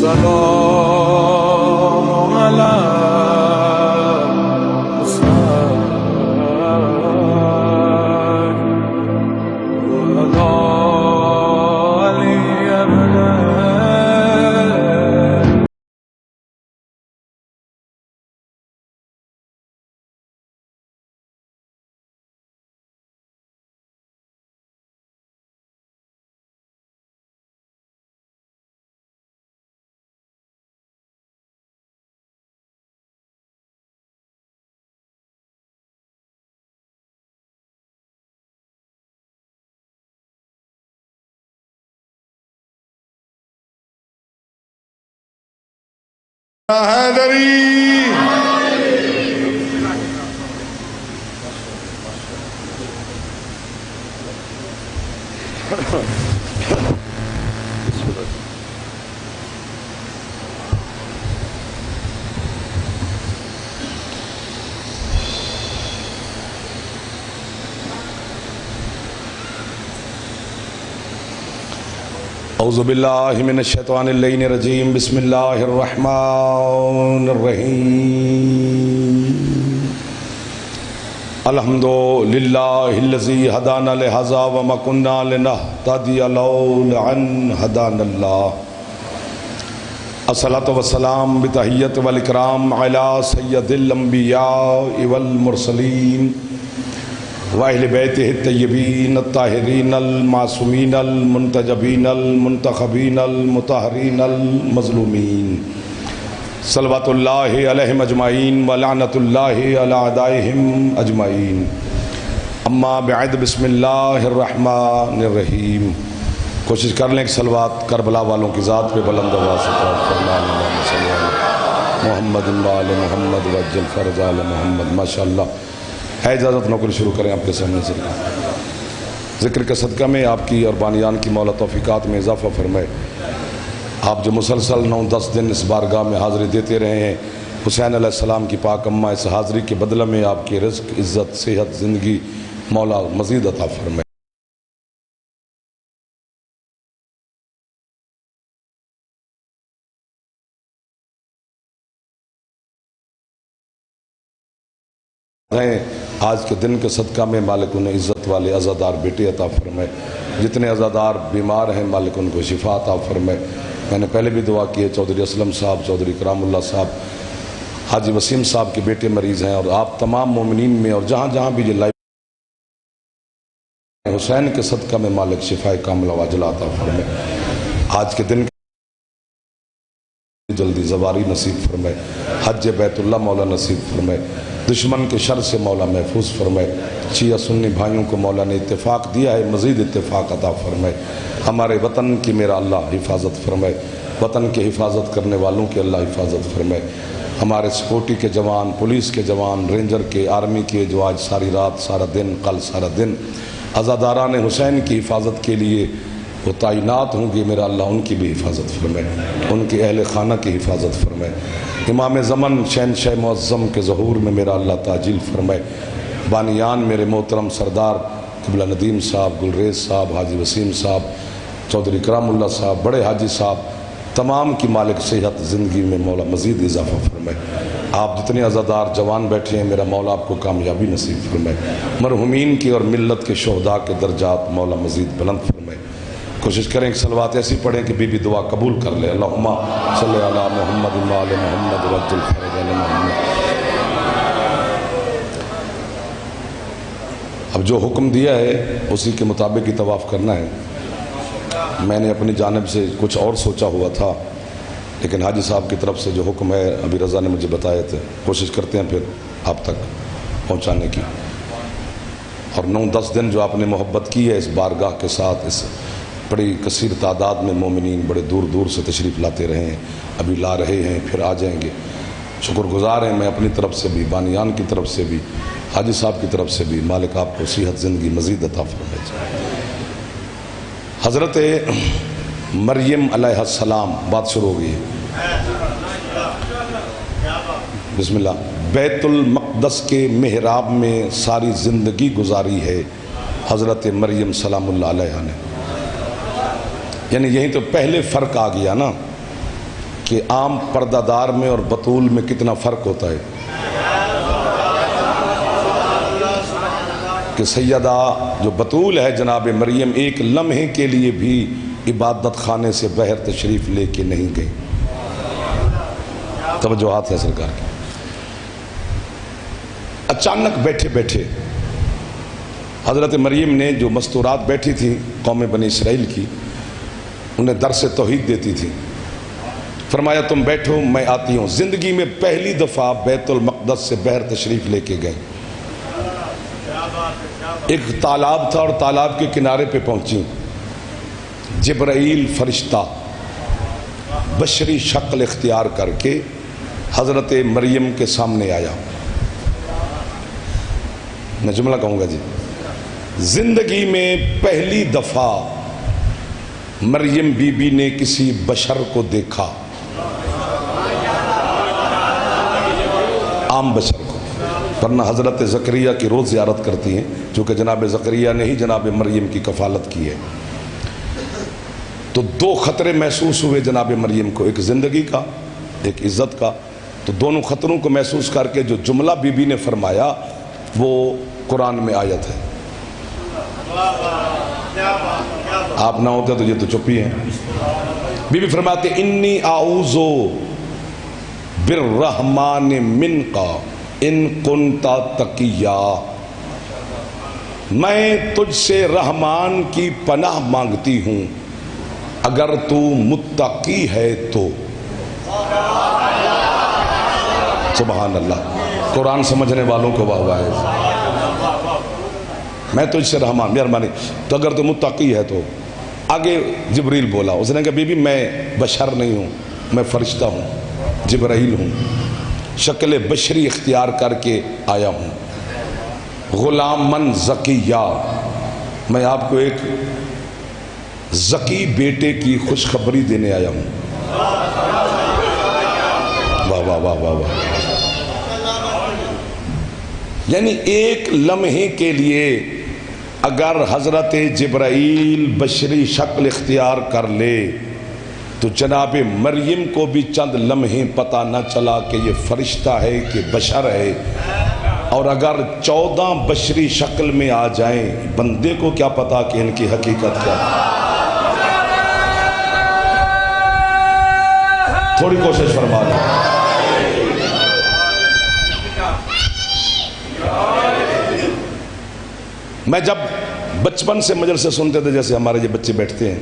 السلام على حیدری اعوذ باللہ من الشیطان اللعین الرجیم بسم اللہ الرحمن الرحیم الحمدللہ الذی ہدانا لہذا وما کنا لنہتدی لولا ان ہدانا اللہ الصلاۃ والسلام بتحیت والاکرام علی سید الانبیاء والمرسلین وَأَهْلِ بَيْتِهِ الطَّيِّبِينَ الطَّاهِرِينَ الْمَعْصُومِينَ الْمُنْتَجَبِينَ الْمُطَهَّرِينَ الْمُطَهَّرِينَ الْمَظْلُومِينَ صلوات اللہ علیہم اجمعین ولعنت اللہ علی اعدائہم اجمعین اما بعد بسم اللہ الرحمن الرحیم کوشش کر لیں کہ صلوات کربلا والوں کی ذات پہ بلند آواز سے محمد وآل محمد وجل فرج آل محمد ماشاءاللہ ہے اجازت نوکری شروع کریں آپ کے سامنے سے ذکر کے صدقہ میں آپ کی اور بانیان کی مولا توفیقات میں اضافہ فرمائے آپ جو مسلسل 9-10 دن اس بارگاہ میں حاضری دیتے رہے ہیں حسین علیہ السلام کی پاک اماں اس حاضری کے بدلہ میں آپ کی رزق عزت صحت زندگی مولا مزید عطا فرمائے آج کے دن کے صدقہ میں مالک انہیں عزت والے عزادار بیٹے عطا فرمائے جتنے عزادار بیمار ہیں مالک ان کو شفا عطا فرمائے میں نے پہلے بھی دعا کی ہے چودھری اسلم صاحب چودھری کرام اللہ صاحب حاجی وسیم صاحب کے بیٹے مریض ہیں اور آپ تمام مومنین میں اور جہاں جہاں بھی یہ لائف حسین کے صدقہ میں مالک شفا کاملہ واجلہ عطا فرمائے آج کے دن جلدی زواری نصیب فرمائے حج بیت اللہ مولا نصیب فرمائے دشمن کے شر سے مولا محفوظ فرمائے شیعہ سنی بھائیوں کو مولا نے اتفاق دیا ہے مزید اتفاق عطا فرمائے ہمارے وطن کی میرا اللہ حفاظت فرمائے وطن کے حفاظت کرنے والوں کی اللہ حفاظت فرمائے ہمارے سیکورٹی کے جوان پولیس کے جوان رینجر کے آرمی کے جو آج ساری رات سارا دن کل سارا دن عزاداران حسین کی حفاظت کے لیے وہ تعینات ہوں گے میرا اللہ ان کی بھی حفاظت فرمائے ان کے اہل خانہ کی حفاظت فرمائے امام زمن شہنشاہ معظم کے ظہور میں میرا اللہ تعجیل فرمائے بانیان میرے محترم سردار قبلہ ندیم صاحب گلریز صاحب حاجی وسیم صاحب چودھری کرام اللہ صاحب بڑے حاجی صاحب تمام کی مالک صحت زندگی میں مولا مزید اضافہ فرمائے آپ جتنے عزادار جوان بیٹھے ہیں میرا مولا آپ کو کامیابی نصیب فرمائے مرحومین کی اور ملت کے شہداء کے درجات مولا مزید بلند فرمائے کوشش کریں کہ صلوات ایسی پڑھیں کہ بی بی دعا قبول کر لے اللہم صلی علی محمد وآل محمد وجل فرج آل محمد اب جو حکم دیا ہے اسی کے مطابق ہی طواف کرنا ہے میں نے اپنی جانب سے کچھ اور سوچا ہوا تھا لیکن حاجی صاحب کی طرف سے جو حکم ہے ابھی رضا نے مجھے بتائے تھے کوشش کرتے ہیں پھر آپ تک پہنچانے کی اور 9-10 دن جو آپ نے محبت کی ہے اس بارگاہ کے ساتھ اس بڑی کثیر تعداد میں مومنین بڑے دور دور سے تشریف لاتے رہے ہیں ابھی لا رہے ہیں پھر آ جائیں گے شکر گزار ہیں میں اپنی طرف سے بھی بانیان کی طرف سے بھی حاجی صاحب کی طرف سے بھی مالک آپ کو صحت زندگی مزید عطا فرمائے حضرت مریم علیہ السلام بات شروع ہو گئی ہے بسم اللہ بیت المقدس کے محراب میں ساری زندگی گزاری ہے حضرت مریم سلام اللہ علیہ نے یعنی یہیں تو پہلے فرق آ گیا نا کہ عام پردہ دار میں اور بطول میں کتنا فرق ہوتا ہے کہ سیدہ جو بطول ہے جناب مریم ایک لمحے کے لیے بھی عبادت خانے سے باہر تشریف لے کے نہیں گئی. توجہات ہے سرکار کی. اچانک بیٹھے بیٹھے حضرت مریم نے جو مستورات بیٹھی تھی قوم بنی اسرائیل کی، انہیں درس توحید دیتی تھی، فرمایا تم بیٹھو میں آتی ہوں. زندگی میں پہلی دفعہ بیت المقدس سے باہر تشریف لے کے گئے. ایک تالاب تھا اور تالاب کے کنارے پہ پہنچی. جبرائیل فرشتہ بشری شکل اختیار کر کے حضرت مریم کے سامنے آیا. میں جملہ کہوں گا جی، زندگی میں پہلی دفعہ مریم بی بی نے کسی بشر کو دیکھا، عام بشر کو، ورنہ حضرت زکریا کی روز زیارت کرتی ہیں چونکہ جناب زکریا نے ہی جناب مریم کی کفالت کی ہے. تو دو خطرے محسوس ہوئے جناب مریم کو، ایک زندگی کا ایک عزت کا. تو دونوں خطروں کو محسوس کر کے جو جملہ بی بی نے فرمایا وہ قرآن میں آیت ہے. آپ نہ ہوتے تو یہ تو چپ ہی ہیں. بی بی فرماتے انی اعوذ بالرحمن منک ان کنت تقیا، میں تجھ سے رحمان کی پناہ مانگتی ہوں اگر تو متقی ہے تو. سبحان اللہ. قرآن سمجھنے والوں کو واہ واہ ہے. میں تجھ سے رحمان مہربانی تو اگر تو متقی ہے تو. آگے جبریل بولا، اس نے کہا بی بی میں بشر نہیں ہوں، میں فرشتہ ہوں، جبرائیل ہوں، شکل بشری اختیار کر کے آیا ہوں. غلامن زکیہ، میں آپ کو ایک زکی بیٹے کی خوشخبری دینے آیا ہوں. واہ واہ واہ واہ واہ. یعنی ایک لمحے کے لیے اگر حضرت جبرائیل بشری شکل اختیار کر لے تو جناب مریم کو بھی چند لمحے پتہ نہ چلا کہ یہ فرشتہ ہے کہ بشر ہے. اور اگر 14 بشری شکل میں آ جائیں بندے کو کیا پتا کہ ان کی حقیقت کیا ہے. تھوڑی کوشش فرما لیں. میں جب بچپن سے مجلسے سنتے تھے جیسے ہمارے یہ بچے بیٹھتے ہیں،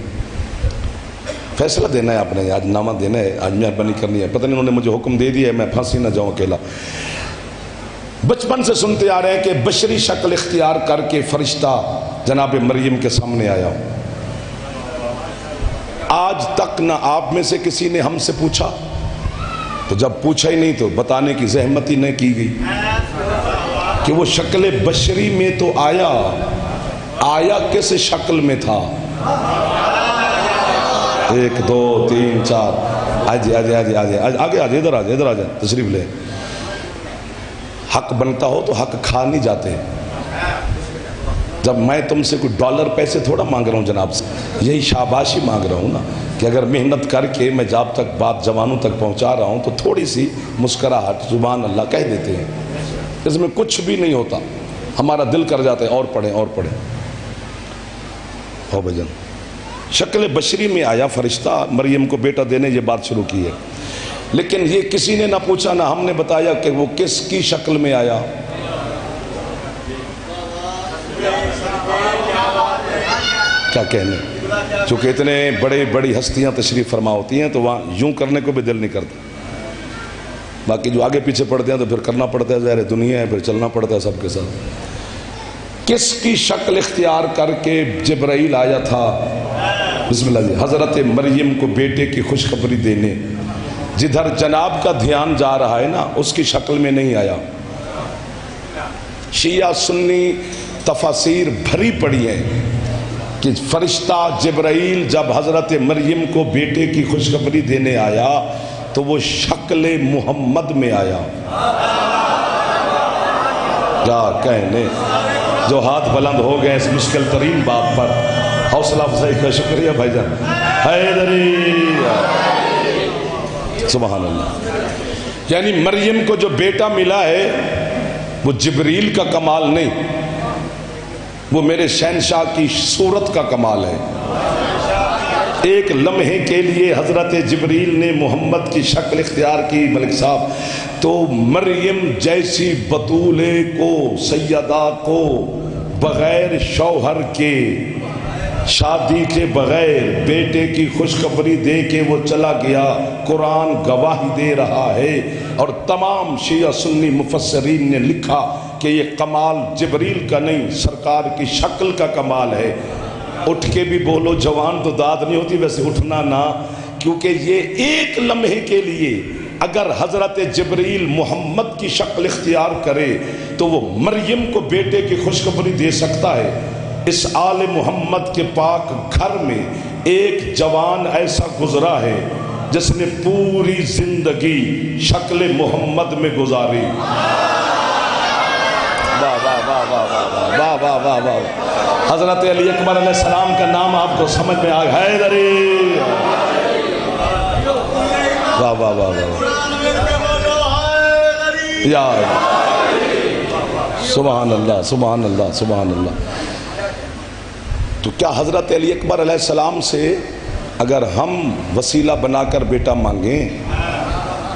فیصلہ دینا ہے آپ نے، آج نامہ دینا ہے، آج مہربانی کرنی ہے، پتہ نہیں انہوں نے مجھے حکم دے دیا ہے میں پھانسی نہ جاؤں اکیلا. بچپن سے سنتے آ رہے ہیں کہ بشری شکل اختیار کر کے فرشتہ جناب مریم کے سامنے آیا. آج تک نہ آپ میں سے کسی نے ہم سے پوچھا، تو جب پوچھا ہی نہیں تو بتانے کی زحمت ہی نہ کی گئی کہ وہ شکل بشری میں تو آیا، آیا کس شکل میں تھا. 1 2 3 4 آجے آجے آجے آجے آگے آجے ادھر آجے ادھر آجے تشریف لے. حق بنتا ہو تو حق کھا نہیں جاتے. جب میں تم سے کوئی ڈالر پیسے تھوڑا مانگ رہا ہوں جناب سے، یہی شاباشی مانگ رہا ہوں نا کہ اگر محنت کر کے میں جاب تک بات جوانوں تک پہنچا رہا ہوں تو تھوڑی سی مسکراہٹ سبحان اللہ کہہ دیتے ہیں. اس میں کچھ بھی نہیں ہوتا، ہمارا دل کر جاتا ہے اور پڑھیں اور پڑھیں. ہو بھجن شکل بشری میں آیا فرشتہ، مریم کو بیٹا دینے یہ بات شروع کی ہے. لیکن یہ کسی نے نہ پوچھا نہ ہم نے بتایا کہ وہ کس کی شکل میں آیا. کیا کہنے، چونکہ اتنے بڑے بڑی ہستیاں تشریف فرما ہوتی ہیں تو وہاں یوں کرنے کو بھی دل نہیں کرتا. باقی جو آگے پیچھے پڑتے ہیں تو پھر کرنا پڑتا ہے، ظاہر دنیا ہے، پھر چلنا پڑتا ہے سب کے ساتھ. کس کی شکل اختیار کر کے جبرائیل آیا تھا؟ بسم اللہ جی. حضرت مریم کو بیٹے کی خوشخبری دینے. جدھر جناب کا دھیان جا رہا ہے نا اس کی شکل میں نہیں آیا. شیعہ سنی تفاسیر بھری پڑی ہیں کہ فرشتہ جبرائیل جب حضرت مریم کو بیٹے کی خوشخبری دینے آیا تو وہ شکل محمد میں آیا. کیا کہنے، جو ہاتھ بلند ہو گئے اس مشکل ترین بات پر، حوصلہ افزائی کا شکریہ بھائی جان. حیدری سبحان اللہ. یعنی مریم کو جو بیٹا ملا ہے وہ جبریل کا کمال نہیں، وہ میرے شہنشاہ کی صورت کا کمال ہے. ایک لمحے کے لیے حضرت جبریل نے محمد کی شکل اختیار کی ملک صاحب، تو مریم جیسی بطولے کو، سیدہ کو، بغیر شوہر کے، شادی کے بغیر بیٹے کی خوشخبری دے کے وہ چلا گیا. قرآن گواہی دے رہا ہے اور تمام شیعہ سنی مفسرین نے لکھا کہ یہ کمال جبریل کا نہیں، سرکار کی شکل کا کمال ہے. اٹھ کے بھی بولو جوان تو داد نہیں ہوتی، ویسے اٹھنا نہ، کیونکہ یہ ایک لمحے کے لیے اگر حضرت جبریل محمد کی شکل اختیار کرے تو وہ مریم کو بیٹے کی خوشخبری دے سکتا ہے. اس آل محمد کے پاک گھر میں ایک جوان ایسا گزرا ہے جس نے پوری زندگی شکل محمد میں گزاری. واہ واہ واہ واہ واہ واہ واہ واہ. حضرت علی اکبر علیہ السلام کا نام آپ کو سمجھ میں آ گیا؟ حیدری. واہ واہ واہ واہ یا سبحان اللہ سبحان اللہ سبحان اللہ. تو کیا حضرت علی اکبر علیہ السلام سے اگر ہم وسیلہ بنا کر بیٹا مانگیں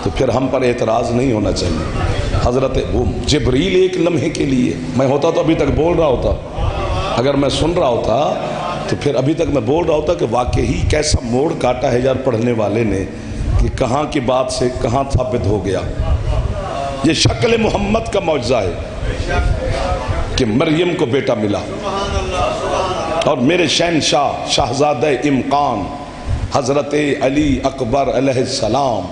تو پھر ہم پر اعتراض نہیں ہونا چاہیے. حضرت وہ جبریل ایک لمحے کے لیے، میں ہوتا تو ابھی تک بول رہا ہوتا، اگر میں سن رہا ہوتا تو پھر ابھی تک میں بول رہا ہوتا کہ واقعی کیسا موڑ کاٹا ہے یار پڑھنے والے نے، کہ کہاں کی بات سے کہاں ثابت ہو گیا. یہ شکل محمد کا معجزہ ہے کہ مریم کو بیٹا ملا. اور میرے شہنشاہ شہزادہ امکان حضرت علی اکبر علیہ السلام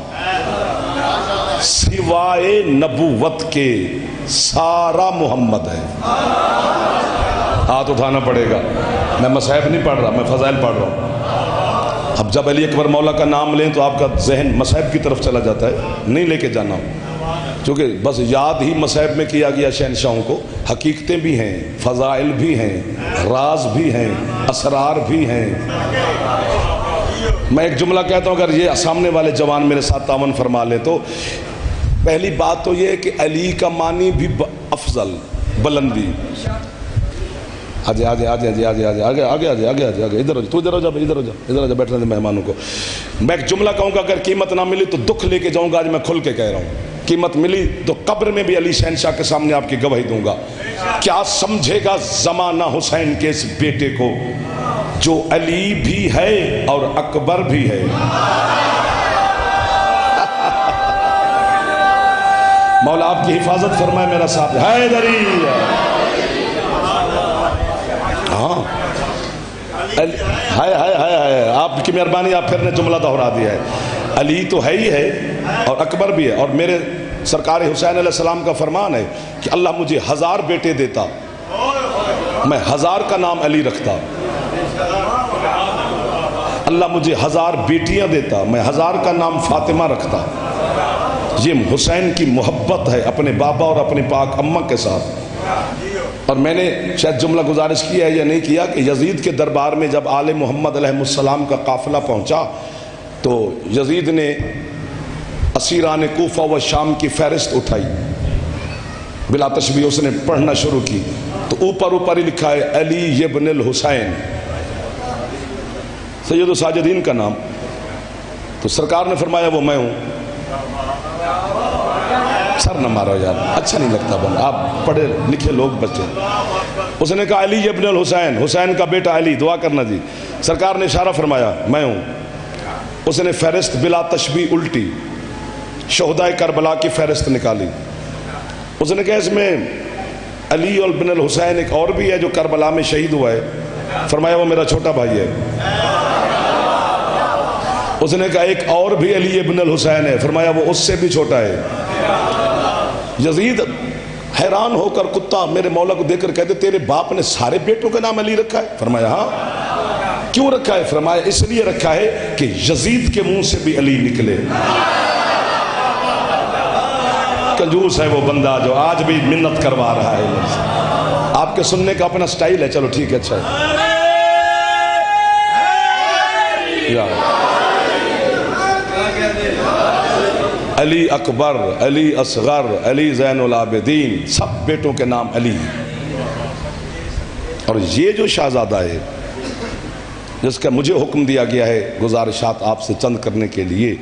سوائے نبوت کے سارا محمد ہے. ہاتھ اٹھانا پڑے گا. میں مصحف نہیں پڑھ رہا، میں فضائل پڑھ رہا ہوں. اب جب علی اکبر مولا کا نام لیں تو آپ کا ذہن مصحف کی طرف چلا جاتا ہے، نہیں لے کے جانا، کیونکہ بس یاد ہی مصحف میں کیا گیا شہنشاہوں کو. حقیقتیں بھی ہیں، فضائل بھی ہیں، راز بھی ہیں، اسرار بھی ہیں. میں ایک جملہ کہتا ہوں، اگر یہ سامنے والے جوان میرے ساتھ تعاون فرما لے تو پہلی بات تو یہ ہے کہ علی کا معنی بھی افضل، بلندی. آجے آجے آجے آجے آجے آجے آگے آگے آجے آگے آجے آگے ادھر ہو جا، تو ادھر ہو جا، ادھر ہو جا، ادھر ہو جا، بیٹھنے دے مہمانوں کو. میں ایک جملہ کہوں گا، اگر قیمت نہ ملی تو دکھ لے کے جاؤں گا. آج میں کھل کے کہہ رہا ہوں، قیمت ملی تو قبر میں بھی علی شہنشاہ کے سامنے آپ کی گواہی دوں گا. کیا سمجھے گا زمانہ حسین کے اس بیٹے کو جو علی بھی ہے اور اکبر بھی ہے. مولا آپ کی حفاظت فرمائے. میرا صاحب حیدری. ہاں ہائے ہائے ہائے ہائے، آپ کی مہربانی، آپ پھر نے جملہ دہرا دیا ہے. علی تو ہے ہی ہے اور اکبر بھی ہے. اور میرے سرکار حسین علیہ السلام کا فرمان ہے کہ اللہ مجھے 1000 بیٹے دیتا، میں 1000 کا نام علی رکھتا. اللہ مجھے 1000 بیٹیاں دیتا، میں 1000 کا نام فاطمہ رکھتا. یہ حسین کی محبت ہے اپنے بابا اور اپنی پاک اماں کے ساتھ. اور میں نے شاید جملہ گزارش کیا ہے یا نہیں کیا کہ یزید کے دربار میں جب آل محمد علیہ السلام کا قافلہ پہنچا تو یزید نے اسیران کوفہ و شام کی فہرست اٹھائی، بلا تشبیہ اس نے پڑھنا شروع کی تو اوپر ہی لکھا ہے علی ابن الحسین، سید الساجدین کا نام. تو سرکار نے فرمایا وہ میں ہوں. سر نہ مارو یار، اچھا نہیں لگتا بن، آپ پڑھے لکھے لوگ بچے. اس نے کہا علی ابن الحسین، حسین کا بیٹا علی، دعا کرنا جی. سرکار نے اشارہ فرمایا میں ہوں. اس نے فہرست بلا تشبیہ الٹی، شہدائے کربلا کی فہرست نکالی. اس نے کہا اس میں علی ابن الحسین ایک اور بھی ہے جو کربلا میں شہید ہوا ہے. فرمایا وہ میرا چھوٹا بھائی ہے. اس نے کہا ایک اور بھی علی ابن الحسین ہے. فرمایا وہ اس سے بھی چھوٹا ہے. یزید حیران ہو کر کتا میرے مولا کو دیکھ کر کہتے تیرے باپ نے سارے بیٹوں کا نام علی رکھا ہے؟ فرمایا ہاں. کیوں رکھا ہے؟ فرمایا اس لیے رکھا ہے کہ یزید کے منہ سے بھی علی نکلے. کنجوس ہے وہ بندہ جو آج بھی منت کروا رہا ہے. آپ کے سننے کا اپنا سٹائل ہے، چلو ٹھیک ہے، اچھا ہے. علی اکبر، علی اصغر، علی زین العابدین، سب بیٹوں کے نام علی ہیں۔ اور یہ جو شہزادہ ہے جس کا مجھے حکم دیا گیا ہے گزارشات آپ سے چند کرنے کے لیے،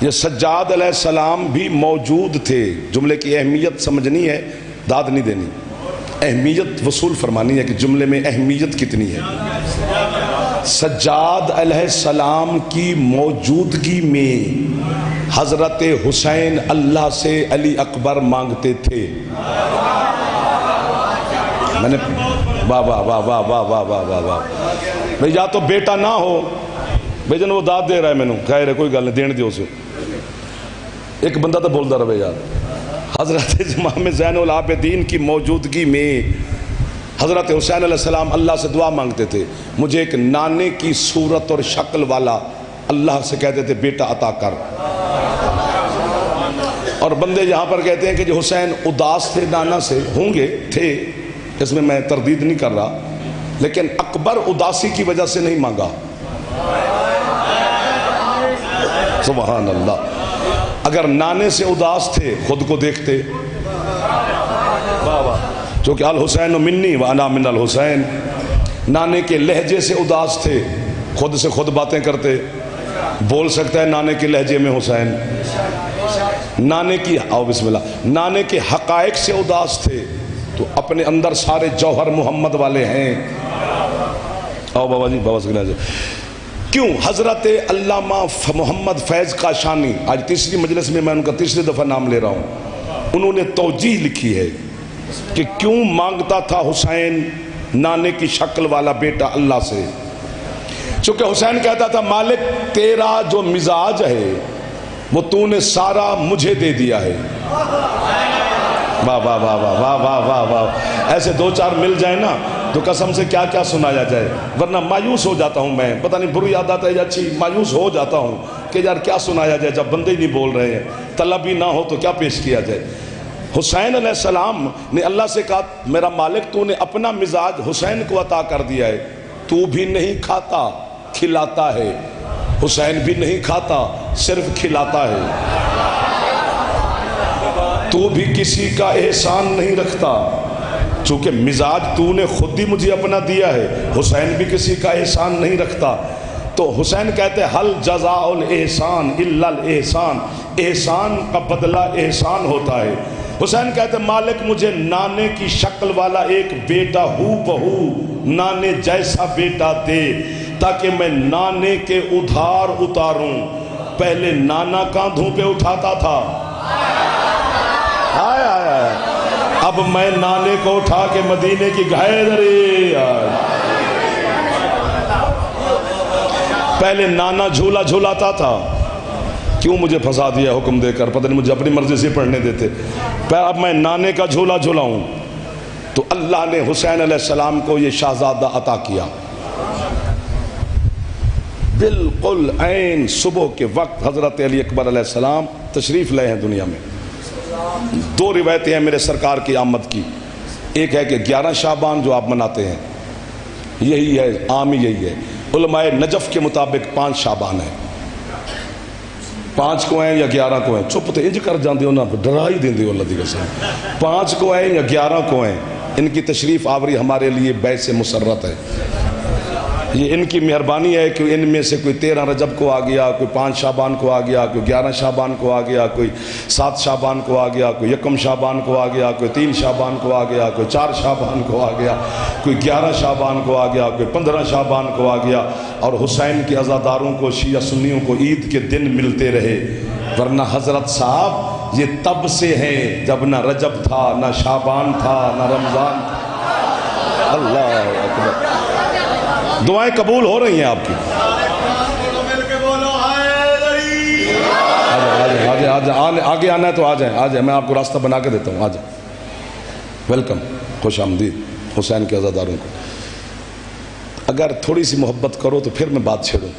یہ سجاد علیہ السلام بھی موجود تھے۔ جملے کی اہمیت سمجھنی ہے، داد نہیں دینی، اہمیت وصول فرمانی ہے کہ جملے میں اہمیت کتنی ہے۔ سجاد علیہ السلام کی موجودگی میں حضرت حسین اللہ سے علی اکبر مانگتے تھے۔ میں نے واہ واہ واہ واہ واہ واہ واہ واہ واہ بھئی یا تو بیٹا نہ ہو، بھئی جن وہ داد دے رہا ہے مینوں، خیر ہے کوئی گل نہیں، دین دیو اسے، ایک بندہ تو بولتا رہے یار۔ حضرت امام زین العابدین کی موجودگی میں حضرت حسین علیہ السلام اللہ سے دعا مانگتے تھے، مجھے ایک نانے کی صورت اور شکل والا اللہ سے کہتے تھے بیٹا عطا کر۔ اور بندے یہاں پر کہتے ہیں کہ جو حسین اداس تھے نانا سے، ہوں گے تھے، اس میں تردید نہیں کر رہا، لیکن اکبر اداسی کی وجہ سے نہیں مانگا۔ سبحان اللہ۔ اگر نانے سے اداس تھے خود کو دیکھتے، چونکہ الحسین منی وانا من الحسین، نانے کے لہجے سے اداس تھے خود سے خود باتیں کرتے، بول سکتا ہے نانے کے لہجے میں حسین، نانے کی آؤ بسم اللہ، نانے کے حقائق سے اداس تھے تو اپنے اندر سارے جوہر محمد والے ہیں۔ آؤ بابا جی، بابا سکنا جی، کیوں؟ حضرت علامہ محمد فیض قاشانی، آج تیسری مجلس میں ان کا تیسری دفعہ نام لے رہا ہوں، انہوں نے توجیہ لکھی ہے کہ کیوں مانگتا تھا حسین نانے کی شکل والا بیٹا اللہ سے۔ چونکہ حسین کہتا تھا مالک تیرا جو مزاج ہے وہ تو نے سارا مجھے دے دیا ہے۔ واہ واہ واہ واہ واہ واہ واہ واہ، ایسے دو چار مل جائیں نا تو قسم سے کیا کیا سنایا جائے، ورنہ مایوس ہو جاتا ہوں میں، پتہ نہیں بری عادت ہے یا اچھی، مایوس ہو جاتا ہوں کہ یار کیا سنایا جائے جب بندے ہی نہیں بول رہے ہیں، طلب ہی نہ ہو تو کیا پیش کیا جائے۔ حسین علیہ السلام نے اللہ سے کہا میرا مالک تو نے اپنا مزاج حسین کو عطا کر دیا ہے، تو بھی نہیں کھاتا کھلاتا ہے، حسین بھی نہیں کھاتا صرف کھلاتا ہے، تو بھی کسی کا احسان نہیں رکھتا، چونکہ مزاج تو نے خود ہی مجھے اپنا دیا ہے، حسین بھی کسی کا احسان نہیں رکھتا۔ تو حسین کہتے حل جزاء الاحسان الا الاحسان، احسان کا بدلہ احسان ہوتا ہے۔ حسین کہتے مالک مجھے نانے کی شکل والا ایک بیٹا ہو بہو نانے جیسا بیٹا دے تاکہ میں نانے کے ادھار اتاروں۔ پہلے نانا کاندھوں پہ اٹھاتا تھا، اب میں نانے کو اٹھا کے مدینے کی گھیدری، پہلے نانا جھولا جھولاتا تھا، کیوں مجھے پھنسا دیا حکم دے کر، پتہ نہیں مجھے اپنی مرضی سے پڑھنے دیتے، اب میں نانے کا جھولا جھولاؤں۔ تو اللہ نے حسین علیہ السلام کو یہ شہزادہ عطا کیا، بالکل عین صبح کے وقت حضرت علی اکبر علیہ السلام تشریف لائے ہیں دنیا میں۔ دو روایتیں ہیں میرے سرکار کی آمد کی، ایک ہے کہ 11 شعبان جو آپ مناتے ہیں، یہی ہے عام یہی ہے، علماء نجف کے مطابق 5 شعبان ہیں، 5 کو ہیں یا 11 کو ہیں، چپ تو انج کر جاندے ہو نا، ڈرا ہی دیندے ہو اللہ دی قسم، 5 کو ہیں یا 11 کو ہیں، ان کی تشریف آوری ہمارے لیے باعث مسرت ہے، یہ ان کی مہربانی ہے کہ ان میں سے کوئی 13 رجب کو آ گیا، کوئی 5 شعبان کو آ گیا، کوئی 11 شعبان کو آ گیا، کوئی 7 شعبان کو آ گیا، کوئی 1 شعبان کو آ گیا، کوئی 3 شعبان کو آ گیا، کوئی 4 شعبان کو آ گیا، کوئی 11 شعبان کو آ گیا، کوئی 15 شعبان کو آ گیا، اور حسین کے عزاداروں کو شیعہ سنیوں کو عید کے دن ملتے رہے، ورنہ حضرت صاحب یہ تب سے ہیں جب نہ رجب تھا، نہ شعبان تھا، نہ رمضان تھا۔ اللہ اکبر، دعائیں قبول ہو رہی ہیں آپ کی۔ آگے آنا ہے تو آ جائیں، آ جائیں، میں آپ کو راستہ بنا کے دیتا ہوں، آ جائیں، ویلکم، خوش آمدید حسین کے عزاداروں کو۔ اگر تھوڑی سی محبت کرو تو پھر میں بات چھیڑوں،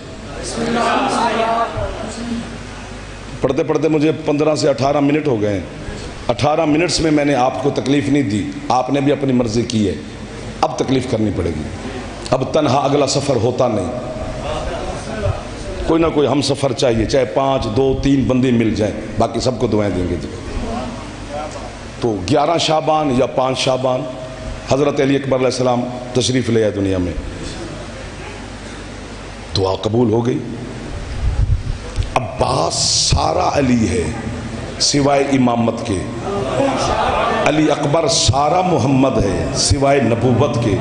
پڑھتے پڑھتے مجھے 15 سے 18 منٹ ہو گئے ہیں، 18 منٹس میں نے آپ کو تکلیف نہیں دی، آپ نے بھی اپنی مرضی کی ہے، اب تکلیف کرنی پڑے گی، اب تنہا اگلا سفر ہوتا نہیں، کوئی نہ کوئی ہم سفر چاہیے، چاہے 5 2 3 بندے مل جائیں، باقی سب کو دعائیں دیں گے جی۔ تو 11 شعبان یا 5 شعبان حضرت علی اکبر علیہ السلام تشریف لے آئے دنیا میں، دعا قبول ہو گئی۔ عباس سارا علی ہے سوائے امامت کے، علی اکبر سارا محمد ہے سوائے نبوت کے،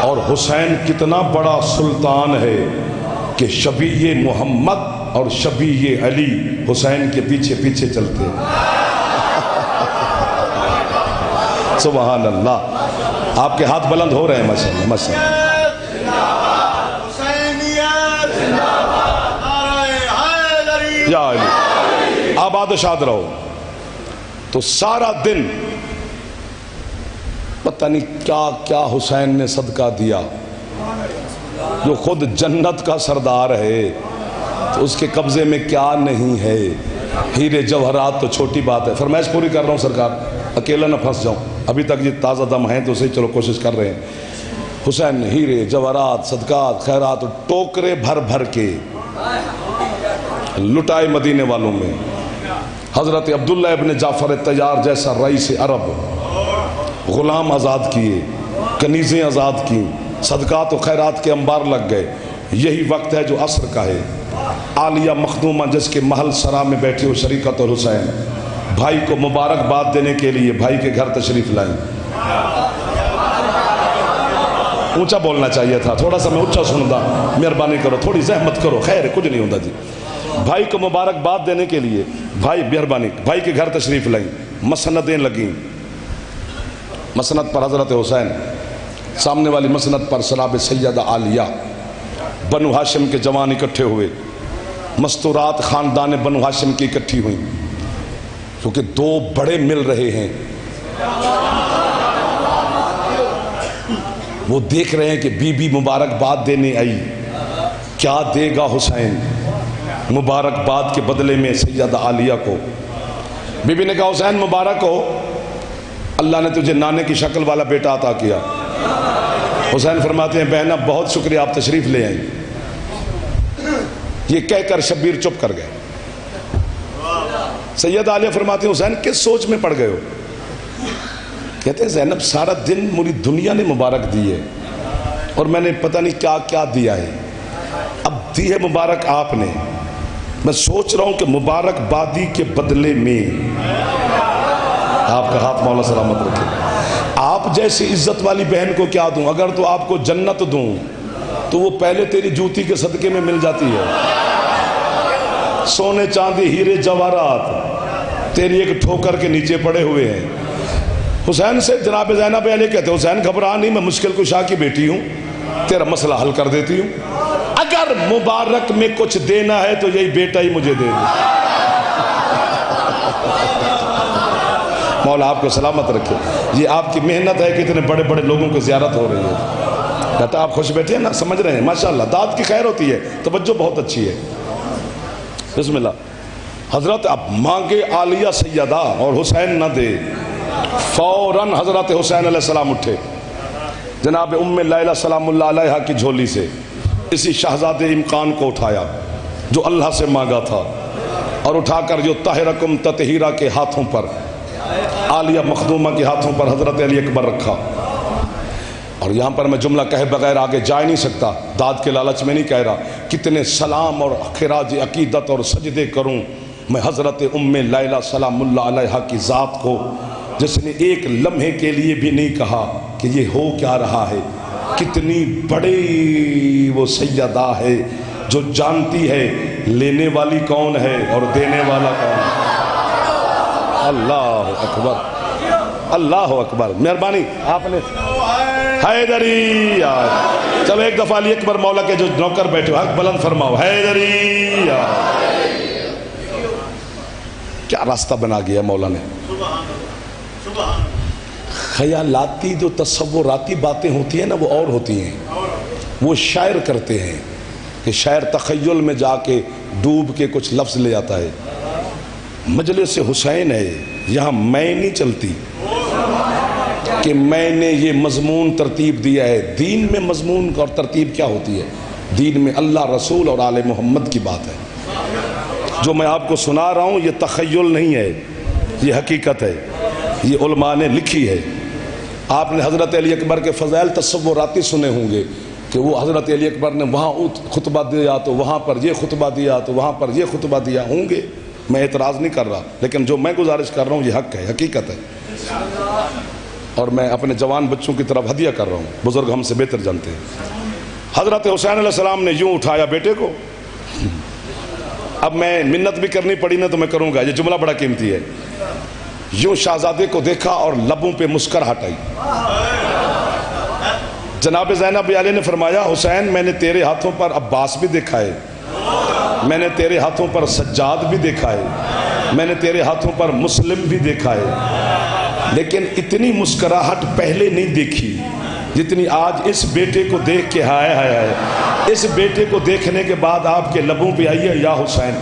اور حسین کتنا بڑا سلطان ہے کہ شبیہ محمد اور شبیہ علی حسین کے پیچھے پیچھے چلتے ہیں۔ سبحان اللہ، آپ کے ہاتھ بلند ہو رہے ہیں ماشاءاللہ ماشاءاللہ۔ یا علی آباد و شاد رہو۔ تو سارا دن پتہ نہیں کیا کیا حسین نے صدقہ دیا، جو خود جنت کا سردار ہے تو اس کے قبضے میں کیا نہیں ہے۔ ہیرے جوہرات تو چھوٹی بات ہے، فرمائش پوری کر رہا ہوں سرکار، اکیلا نہ پھنس جاؤں، ابھی تک یہ تازہ دم ہیں تو صحیح، چلو کوشش کر رہے ہیں۔ حسین نے ہیرے جوہرات صدقات خیرات ٹوکرے بھر بھر کے لٹائے مدینے والوں میں۔ حضرت عبداللہ ابن جعفر طیار جیسا رئیس عرب، غلام آزاد کیے، کنیزیں آزاد کی، صدقات و خیرات کے انبار لگ گئے۔ یہی وقت ہے جو عصر کا ہے۔ عالیہ مخدومہ جس کے محل سرا میں بیٹھی ہو شریکت اور حسین بھائی کو مبارکباد دینے کے لیے بھائی کے گھر تشریف لائیں۔ اونچا بولنا چاہیے تھا، تھوڑا سا میں اونچا سندا، مہربانی کرو، تھوڑی زحمت کرو، خیر کچھ نہیں ہوتا جی۔ بھائی کو مبارکباد دینے کے لیے بھائی مہربانی بھائی کے گھر تشریف لائیں، مسندیں لگیں۔ مسند پر حضرت حسین، سامنے والی مسند پر سراب سیدہ عالیہ، بنو ہاشم کے جوان اکٹھے ہوئے، مستورات خاندان بنو ہاشم کی اکٹھی ہوئیں، کیونکہ 2 بڑے مل رہے ہیں۔ وہ دیکھ رہے ہیں کہ بی بی مبارکباد دینے آئی، کیا دے گا حسین مبارکباد کے بدلے میں سیدہ عالیہ کو۔ بی بی نے کہا حسین مبارک ہو، اللہ نے تجھے نانے کی شکل والا بیٹا عطا کیا۔ حسین فرماتے ہیں بہنہ بہت شکریہ، آپ تشریف لے آئیں۔ یہ کہہ کر شبیر چپ کر گئے۔ سیدہ عالیہ فرماتے ہیں حسین کس سوچ میں پڑ گئے ہو؟ کہتے ہیں زینب سارا دن مجھے دنیا نے مبارک دی ہے اور میں نے پتہ نہیں کیا کیا دیا ہے، اب دی ہے مبارک آپ نے، میں سوچ رہا ہوں کہ مبارک بادی کے بدلے میں آپ کا ہاتھ مولا سلامت رکھے، آپ جیسی عزت والی بہن کو کیا دوں؟ اگر تو آپ کو جنت دوں تو وہ پہلے تیری جوتی کے صدقے میں مل جاتی ہے۔ سونے چاندی ہیرے جواہرات تیری ایک ٹھوکر کے نیچے پڑے ہوئے ہیں۔ حسین سے جناب زینب علیہ کہتے ہیں حسین گھبرا نہیں، میں مشکل کشا کی بیٹی ہوں، تیرا مسئلہ حل کر دیتی ہوں، اگر مبارک میں کچھ دینا ہے تو یہی بیٹا ہی مجھے دے دے۔ مولا آپ کو سلامت رکھے، یہ آپ کی محنت ہے کہ اتنے بڑے بڑے لوگوں کو زیارت ہو رہی ہے۔ کہتا آپ خوش بیٹھے ہیں نا، سمجھ رہے ہیں، ماشاءاللہ داد کی خیر ہوتی ہے، توجہ بہت اچھی ہے۔ بسم اللہ۔ حضرت اب مانگے عالیہ سیدہ اور حسین نہ دے، فوراً حضرت حسین علیہ السلام اٹھے، جناب ام لیلہ سلام اللہ علیہا کی جھولی سے اسی شہزادے امکان کو اٹھایا جو اللہ سے مانگا تھا، اور اٹھا کر جو طاہرکم تطہیرہ کے ہاتھوں پر، عالیہ مخدومہ کے ہاتھوں پر حضرت علی اکبر رکھا۔ اور یہاں پر میں جملہ کہے بغیر آگے جا نہیں سکتا، داد کے لالچ میں نہیں کہہ رہا، کتنے سلام اور خراج عقیدت اور سجدے کروں میں حضرت ام لیلہ سلام اللہ علیہا کی ذات کو، جس نے ایک لمحے کے لیے بھی نہیں کہا کہ یہ ہو کیا رہا ہے۔ کتنی بڑی وہ سیدہ ہے جو جانتی ہے لینے والی کون ہے اور دینے والا کون ہے۔ اللہ اکبر، اللہ اکبر، مہربانی آپ نے حیدری یار، چلو ایک دفعہ علی اکبر مولا کے جو نوکر بیٹھے حق بلند فرماؤ، حیدری یار۔ کیا راستہ بنا گیا مولا نے۔ خیالاتی جو تصوراتی باتیں ہوتی ہیں نا وہ اور ہوتی ہیں، وہ شاعر کرتے ہیں کہ شاعر تخیل میں جا کے ڈوب کے کچھ لفظ لے آتا ہے۔ مجلس حسین ہے، یہاں میں نہیں چلتی کہ میں نے یہ مضمون ترتیب دیا ہے۔ دین میں مضمون اور ترتیب کیا ہوتی ہے؟ دین میں اللہ رسول اور آل محمد کی بات ہے. جو میں آپ کو سنا رہا ہوں یہ تخیل نہیں ہے، یہ حقیقت ہے، یہ علماء نے لکھی ہے. آپ نے حضرت علی اکبر کے فضائل تصوراتی سنے ہوں گے کہ وہ حضرت علی اکبر نے وہاں خطبہ دیا تو وہاں پر یہ خطبہ دیا تو وہاں پر یہ خطبہ دیا ہوں گے. میں اعتراض نہیں کر رہا، لیکن جو میں گزارش کر رہا ہوں یہ حق ہے، حقیقت ہے. اور میں اپنے جوان بچوں کی طرف ہدیہ کر رہا ہوں، بزرگ ہم سے بہتر جانتے ہیں. حضرت حسین علیہ السلام نے یوں اٹھایا بیٹے کو. اب میں منت بھی کرنی پڑی نا تو میں کروں گا، یہ جملہ بڑا قیمتی ہے. یوں شہزادے کو دیکھا اور لبوں پہ مسکراہٹ آئی. جناب زینب علیہ نے فرمایا حسین میں نے تیرے ہاتھوں پر عباس بھی دیکھا ہے، میں نے تیرے ہاتھوں پر سجاد بھی دیکھا ہے، میں نے تیرے ہاتھوں پر مسلم بھی دیکھا ہے، لیکن اتنی مسکراہٹ پہلے نہیں دیکھی جتنی آج اس بیٹے کو دیکھ کے ہائے ہائے ہائے. اس بیٹے کو دیکھنے کے بعد آپ کے لبوں پہ آئی ہے یا حسین.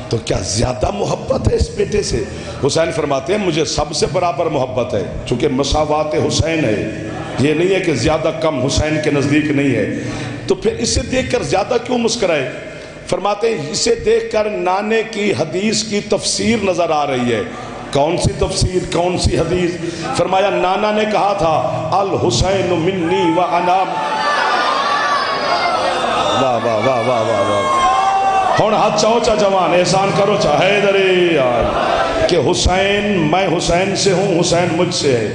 تو کیا زیادہ محبت ہے اس بیٹے سے؟ حسین فرماتے ہیں مجھے سب سے برابر محبت ہے، چونکہ مساوات حسین ہے، یہ نہیں ہے کہ زیادہ کم حسین کے نزدیک نہیں ہے. تو پھر اسے دیکھ کر زیادہ کیوں مسکرائے؟ فرماتے ہیں اسے دیکھ کر نانے کی حدیث کی تفسیر نظر آ رہی ہے. کون سی تفسیر، کون سی حدیث؟ فرمایا نانا نے کہا تھا الحسین منی و انا. واہ واہ واہ واہ واہ واہ. ہون ہاتھ چاہو چا جوان احسان کرو چا حیدری کہ حسین میں حسین سے ہوں، حسین مجھ سے ہے.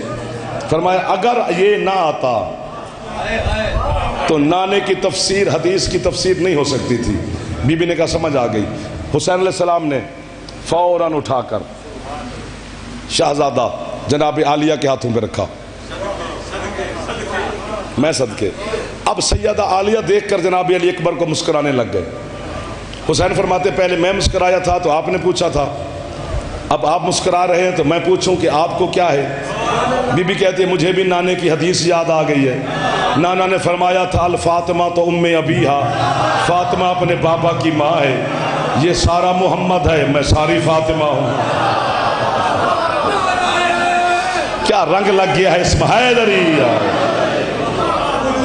فرمایا اگر یہ نہ آتا تو نانے کی تفسیر حدیث کی تفسیر نہیں ہو سکتی تھی. بی بی نے کہا سمجھ آ گئی. حسین علیہ السلام نے فوراً اٹھا کر شہزادہ جناب عالیہ کے ہاتھوں پہ رکھا. میں صدقے. اب سیدہ عالیہ دیکھ کر جناب علی اکبر کو مسکرانے لگ گئے. حسین فرماتے پہلے میں مسکرایا تھا تو آپ نے پوچھا تھا، اب آپ مسکرا رہے ہیں تو میں پوچھوں کہ آپ کو کیا ہے؟ بی بی کہتی ہے مجھے بھی نانے کی حدیث یاد آ گئی ہے. نانا نے فرمایا تھا الفاطمہ تو ام ابیہا، فاطمہ اپنے بابا کی ماں ہے. یہ سارا محمد ہے، میں ساری فاطمہ ہوں. کیا رنگ لگ گیا ہے اس میں حیدری.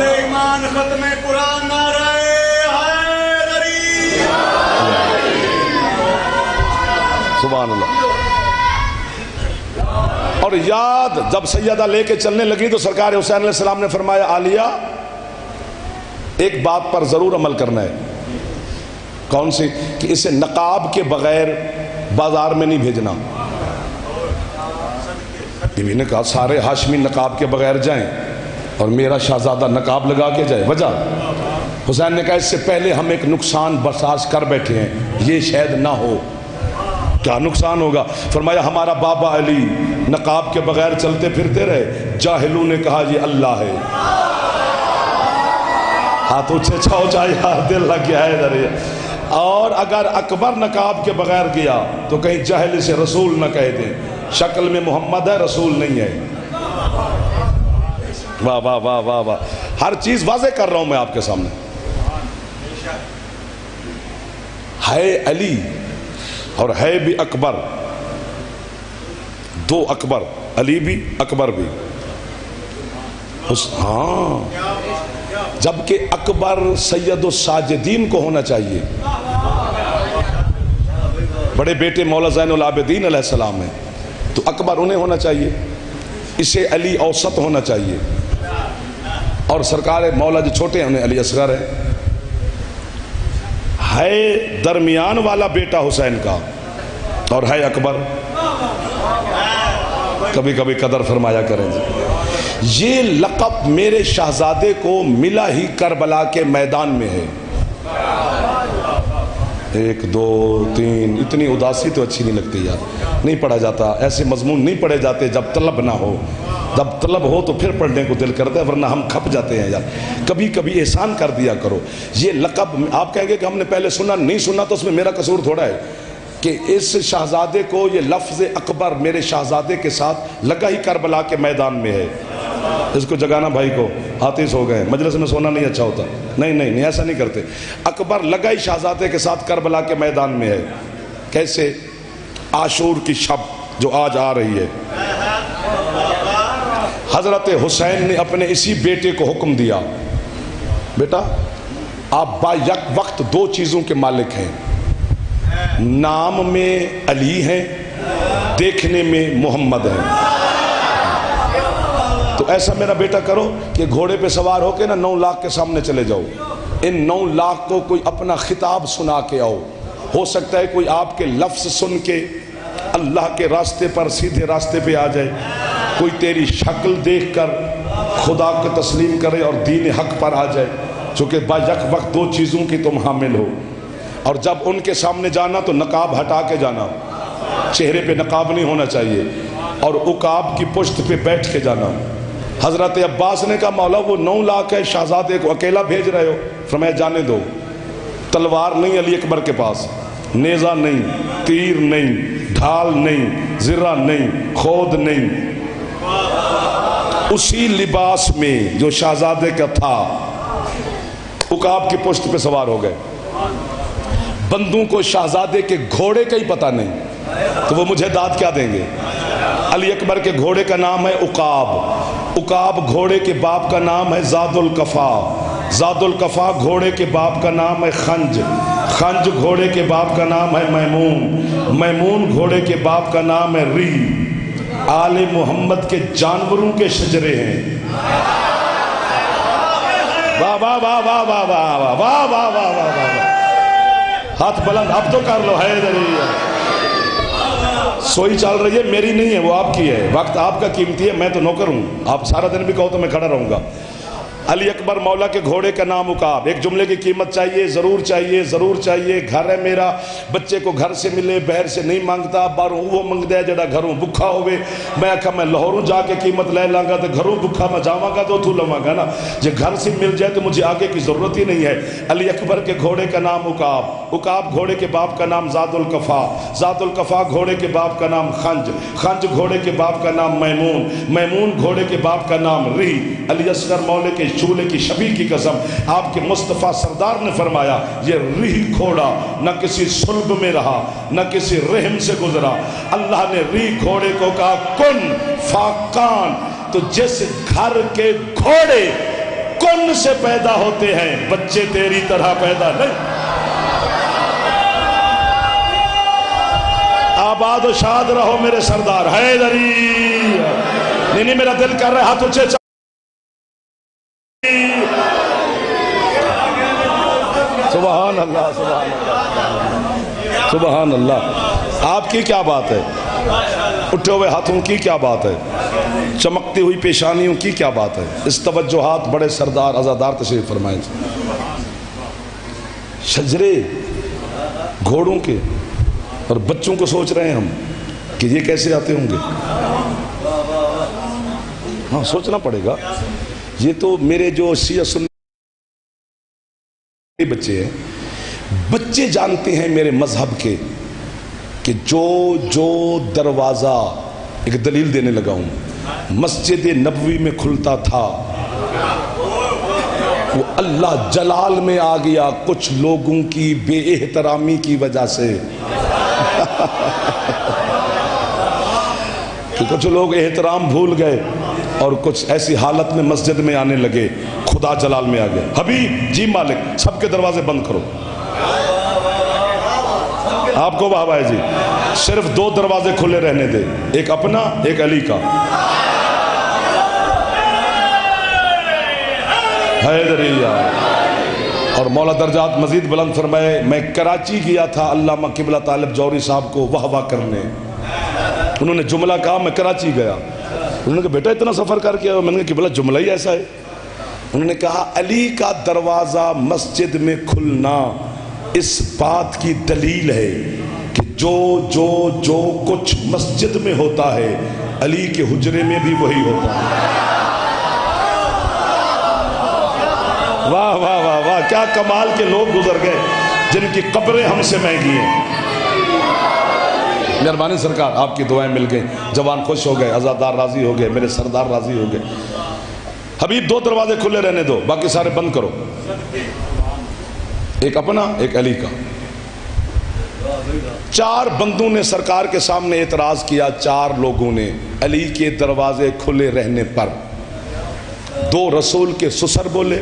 ایمان ختم قرآن نعرہ حیدری. سبحان اللہ. اور یاد جب سیدہ لے کے چلنے لگی تو سرکار حسین علیہ السلام نے فرمایا عالیہ ایک بات پر ضرور عمل کرنا ہے. کون سی؟ کہ اسے نقاب کے بغیر بازار میں نہیں بھیجنا. بیوی نے کہا سارے ہاشمی نقاب کے بغیر جائیں اور میرا شہزادہ نقاب لگا کے جائے، وجہ؟ حسین نے کہا اس سے پہلے ہم ایک نقصان برداشت کر بیٹھے ہیں، یہ شاید نہ ہو. کیا نقصان ہوگا؟ فرمایا ہمارا بابا علی نقاب کے بغیر چلتے پھرتے رہے، جاہلوں نے کہا یہ اللہ ہے. ہاتھ اونچے چھاؤ چاہے یار دل لگ گیا ہے ادھر. اور اگر اکبر نقاب کے بغیر گیا تو کہیں جاہل سے رسول نہ کہہ دیں، شکل میں محمد ہے رسول نہیں ہے. واہ واہ واہ واہ واہ. ہر چیز واضح کر رہا ہوں میں آپ کے سامنے. ہے علی اور ہے بھی اکبر، دو اکبر، علی بھی اکبر بھی. ہاں جبکہ اکبر سید الساجدین کو ہونا چاہیے. بڑے بیٹے مولا زین العابدین علیہ السلام ہیں تو اکبر انہیں ہونا چاہیے، اسے علی اوسط ہونا چاہیے. اور سرکار مولا جو چھوٹے ہیں انہیں علی اصغر ہے درمیان والا بیٹا حسین کا اور ہے اکبر. کبھی کبھی قدر فرمایا کریں. یہ لقب میرے شہزادے کو ملا ہی کربلا کے میدان میں ہے. 1 2 3 اتنی اداسی تو اچھی نہیں لگتی یار. نہیں پڑھا جاتا، ایسے مضمون نہیں پڑھے جاتے جب طلب نہ ہو. جب طلب ہو تو پھر پڑھنے کو دل کرتا ہے، ورنہ ہم کھپ جاتے ہیں یار. کبھی کبھی احسان کر دیا کرو. یہ لقب آپ کہیں گے کہ ہم نے پہلے سنا، نہیں سنا تو اس میں میرا قصور تھوڑا ہے کہ اس شہزادے کو یہ لفظ اکبر میرے شہزادے کے ساتھ لگا ہی کربلا کے میدان میں ہے. اس کو جگانا بھائی کو، آتش ہو گئے، مجلس میں سونا نہیں اچھا ہوتا. نہیں نہیں نہیں ایسا نہیں کرتے. اکبر لگا ہی شہزادے کے ساتھ کربلا کے میدان میں ہے. کیسے؟ عاشور کی شب جو آج آ رہی ہے، حضرت حسین نے اپنے اسی بیٹے کو حکم دیا، بیٹا آپ با یک وقت دو چیزوں کے مالک ہیں، نام میں علی ہیں، دیکھنے میں محمد ہیں۔ تو ایسا میرا بیٹا کرو کہ گھوڑے پہ سوار ہو کے نا 9 لاکھ کے سامنے چلے جاؤ، ان 9 لاکھ کو کوئی اپنا خطاب سنا کے آؤ۔ ہو سکتا ہے کوئی آپ کے لفظ سن کے اللہ کے راستے پر سیدھے راستے پہ آ جائے، کوئی تیری شکل دیکھ کر خدا کو تسلیم کرے اور دین حق پر آ جائے، چونکہ با یک وقت دو چیزوں کی تم حامل ہو۔ اور جب ان کے سامنے جانا تو نقاب ہٹا کے جانا، چہرے پہ نقاب نہیں ہونا چاہیے، اور عقاب کی پشت پہ بیٹھ کے جانا۔ حضرت عباس نے کہا مولا وہ 9 لاکھ ہے، شہزادے کو اکیلا بھیج رہے ہو؟ فرمایا جانے دو، تلوار نہیں علی اکبر کے پاس، نیزہ نہیں، تیر نہیں، ڈھال نہیں، زرہ نہیں، خود نہیں، اسی لباس میں جو شہزادے کا تھا عقاب کی پشت پہ سوار ہو گئے۔ بندوں کو شہزادے کے گھوڑے کا ہی پتہ نہیں تو وہ مجھے داد کیا دیں گے؟ علی اکبر کے گھوڑے کا نام ہے عقاب، عقاب گھوڑے کے باپ کا نام ہے زاد القفا، زاد القفا گھوڑے کے باپ کا نام ہے خنج، خنج گھوڑے کے باپ کا نام ہے میمون، میمون گھوڑے کے باپ کا نام ہے ری۔ آل محمد کے جانوروں کے شجرے ہیں۔ واہ واہ واہ واہ واہ واہ واہ واہ واہ واہ واہ واہ، ہاتھ بلند اب تو کر لو، حیدری سوئی چل رہی ہے، میری نہیں ہے، وہ آپ کی ہے، وقت آپ کا قیمتی ہے، میں تو نوکر ہوں، آپ سارا دن بھی کہو تو میں کھڑا رہوں گا۔ علی اکبر مولا کے گھوڑے کا نام عقاب۔ ایک جملے کی قیمت چاہیے، ضرور چاہیے، ضرور چاہیے، گھر ہے میرا، بچے کو گھر سے ملے، بہر سے نہیں مانگتا، باہروں وہ منگتا ہے جڑا گھروں بکھا ہوئے۔ میں آکھا میں لاہوروں جا کے قیمت لے لاں گا تو گھروں بکھا میں جاواں گا تو تو لواں گا نا، جے گھر سے مل جائے تو مجھے آگے کی ضرورت ہی نہیں ہے۔ علی اکبر کے گھوڑے کا نام عقاب، عقاب گھوڑے کے باپ کا نام زاد القفا، زاد القفا گھوڑے کے باپ کا نام خنج، خنج گھوڑے کے باپ کا نام میمون، میمون گھوڑے کے باپ کا نام ری۔ علی اصغر مولے کے چولے کی شبیہ کی قسم، آپ کے مصطفیٰ سردار نے فرمایا یہ ریح گھوڑا نہ کسی صلب میں رہا نہ کسی رحم سے گزرا۔ اللہ نے ریح گھوڑے کو کہا کن فاکان، تو جس گھر کے گھوڑے کن سے پیدا ہوتے ہیں بچے تیری طرح پیدا نہیں۔ آباد و شاد رہو میرے سردار حیدری۔ نہیں میرا دل کر رہا ہے ہاتھ اونچے سبحان اللہ سبحان اللہ سبحان اللہ۔ آپ کی کیا بات ہے؟ اٹھے ہوئے ہاتھوں کی کیا بات ہے؟ چمکتی ہوئی پیشانیوں کی کیا بات ہے؟ اس توجہات بڑے سردار عزادار تشریف فرمائیں۔ شجرے گھوڑوں کے اور بچوں کو سوچ رہے ہیں ہم کہ یہ کیسے آتے ہوں گے؟ ہاں سوچنا پڑے گا۔ یہ تو میرے جو شیعہ سنی بچے ہیں، بچے جانتے ہیں میرے مذہب کے کہ جو دروازہ، ایک دلیل دینے لگا ہوں، مسجد نبوی میں کھلتا تھا وہ اللہ جلال میں آ گیا کچھ لوگوں کی بے احترامی کی وجہ سے۔ کہ کچھ لوگ احترام بھول گئے اور کچھ ایسی حالت میں مسجد میں آنے لگے، خدا جلال میں آ گئے۔ حبیب جی مالک سب کے دروازے بند کرو۔ آپ کو بابا ہے جی، صرف 2 دروازے کھلے رہنے دے، ایک اپنا ایک علی کا۔ حیدریہ اور مولا درجات مزید بلند فرمائے۔ میں کراچی گیا تھا علامہ قبلہ طالب جوہری صاحب کو واہ واہ کرنے، انہوں نے جملہ کہا، میں کراچی گیا، انہوں نے کہا بیٹا اتنا سفر کر کے، میں نے کہا قبلہ جملہ ہی ایسا ہے۔ انہوں نے کہا علی کا دروازہ مسجد میں کھلنا اس بات کی دلیل ہے کہ جو کچھ مسجد میں ہوتا ہے علی کے حجرے میں بھی وہی ہوتا ہے۔ واہ واہ واہ واہ، کیا کمال کے لوگ گزر گئے جن کی قبریں ہم سے مہنگی ہیں۔ مہربانی سرکار، آپ کی دعائیں مل گئیں، جوان خوش ہو گئے، عزادار راضی ہو گئے، میرے سردار راضی ہو گئے۔ حبیب 2 دروازے کھلے رہنے دو، باقی سارے بند کرو، ایک اپنا ایک علی کا۔ 4 بندوں نے سرکار کے سامنے اعتراض کیا، 4 لوگوں نے علی کے دروازے کھلے رہنے پر۔ 2 رسول کے سسر بولے،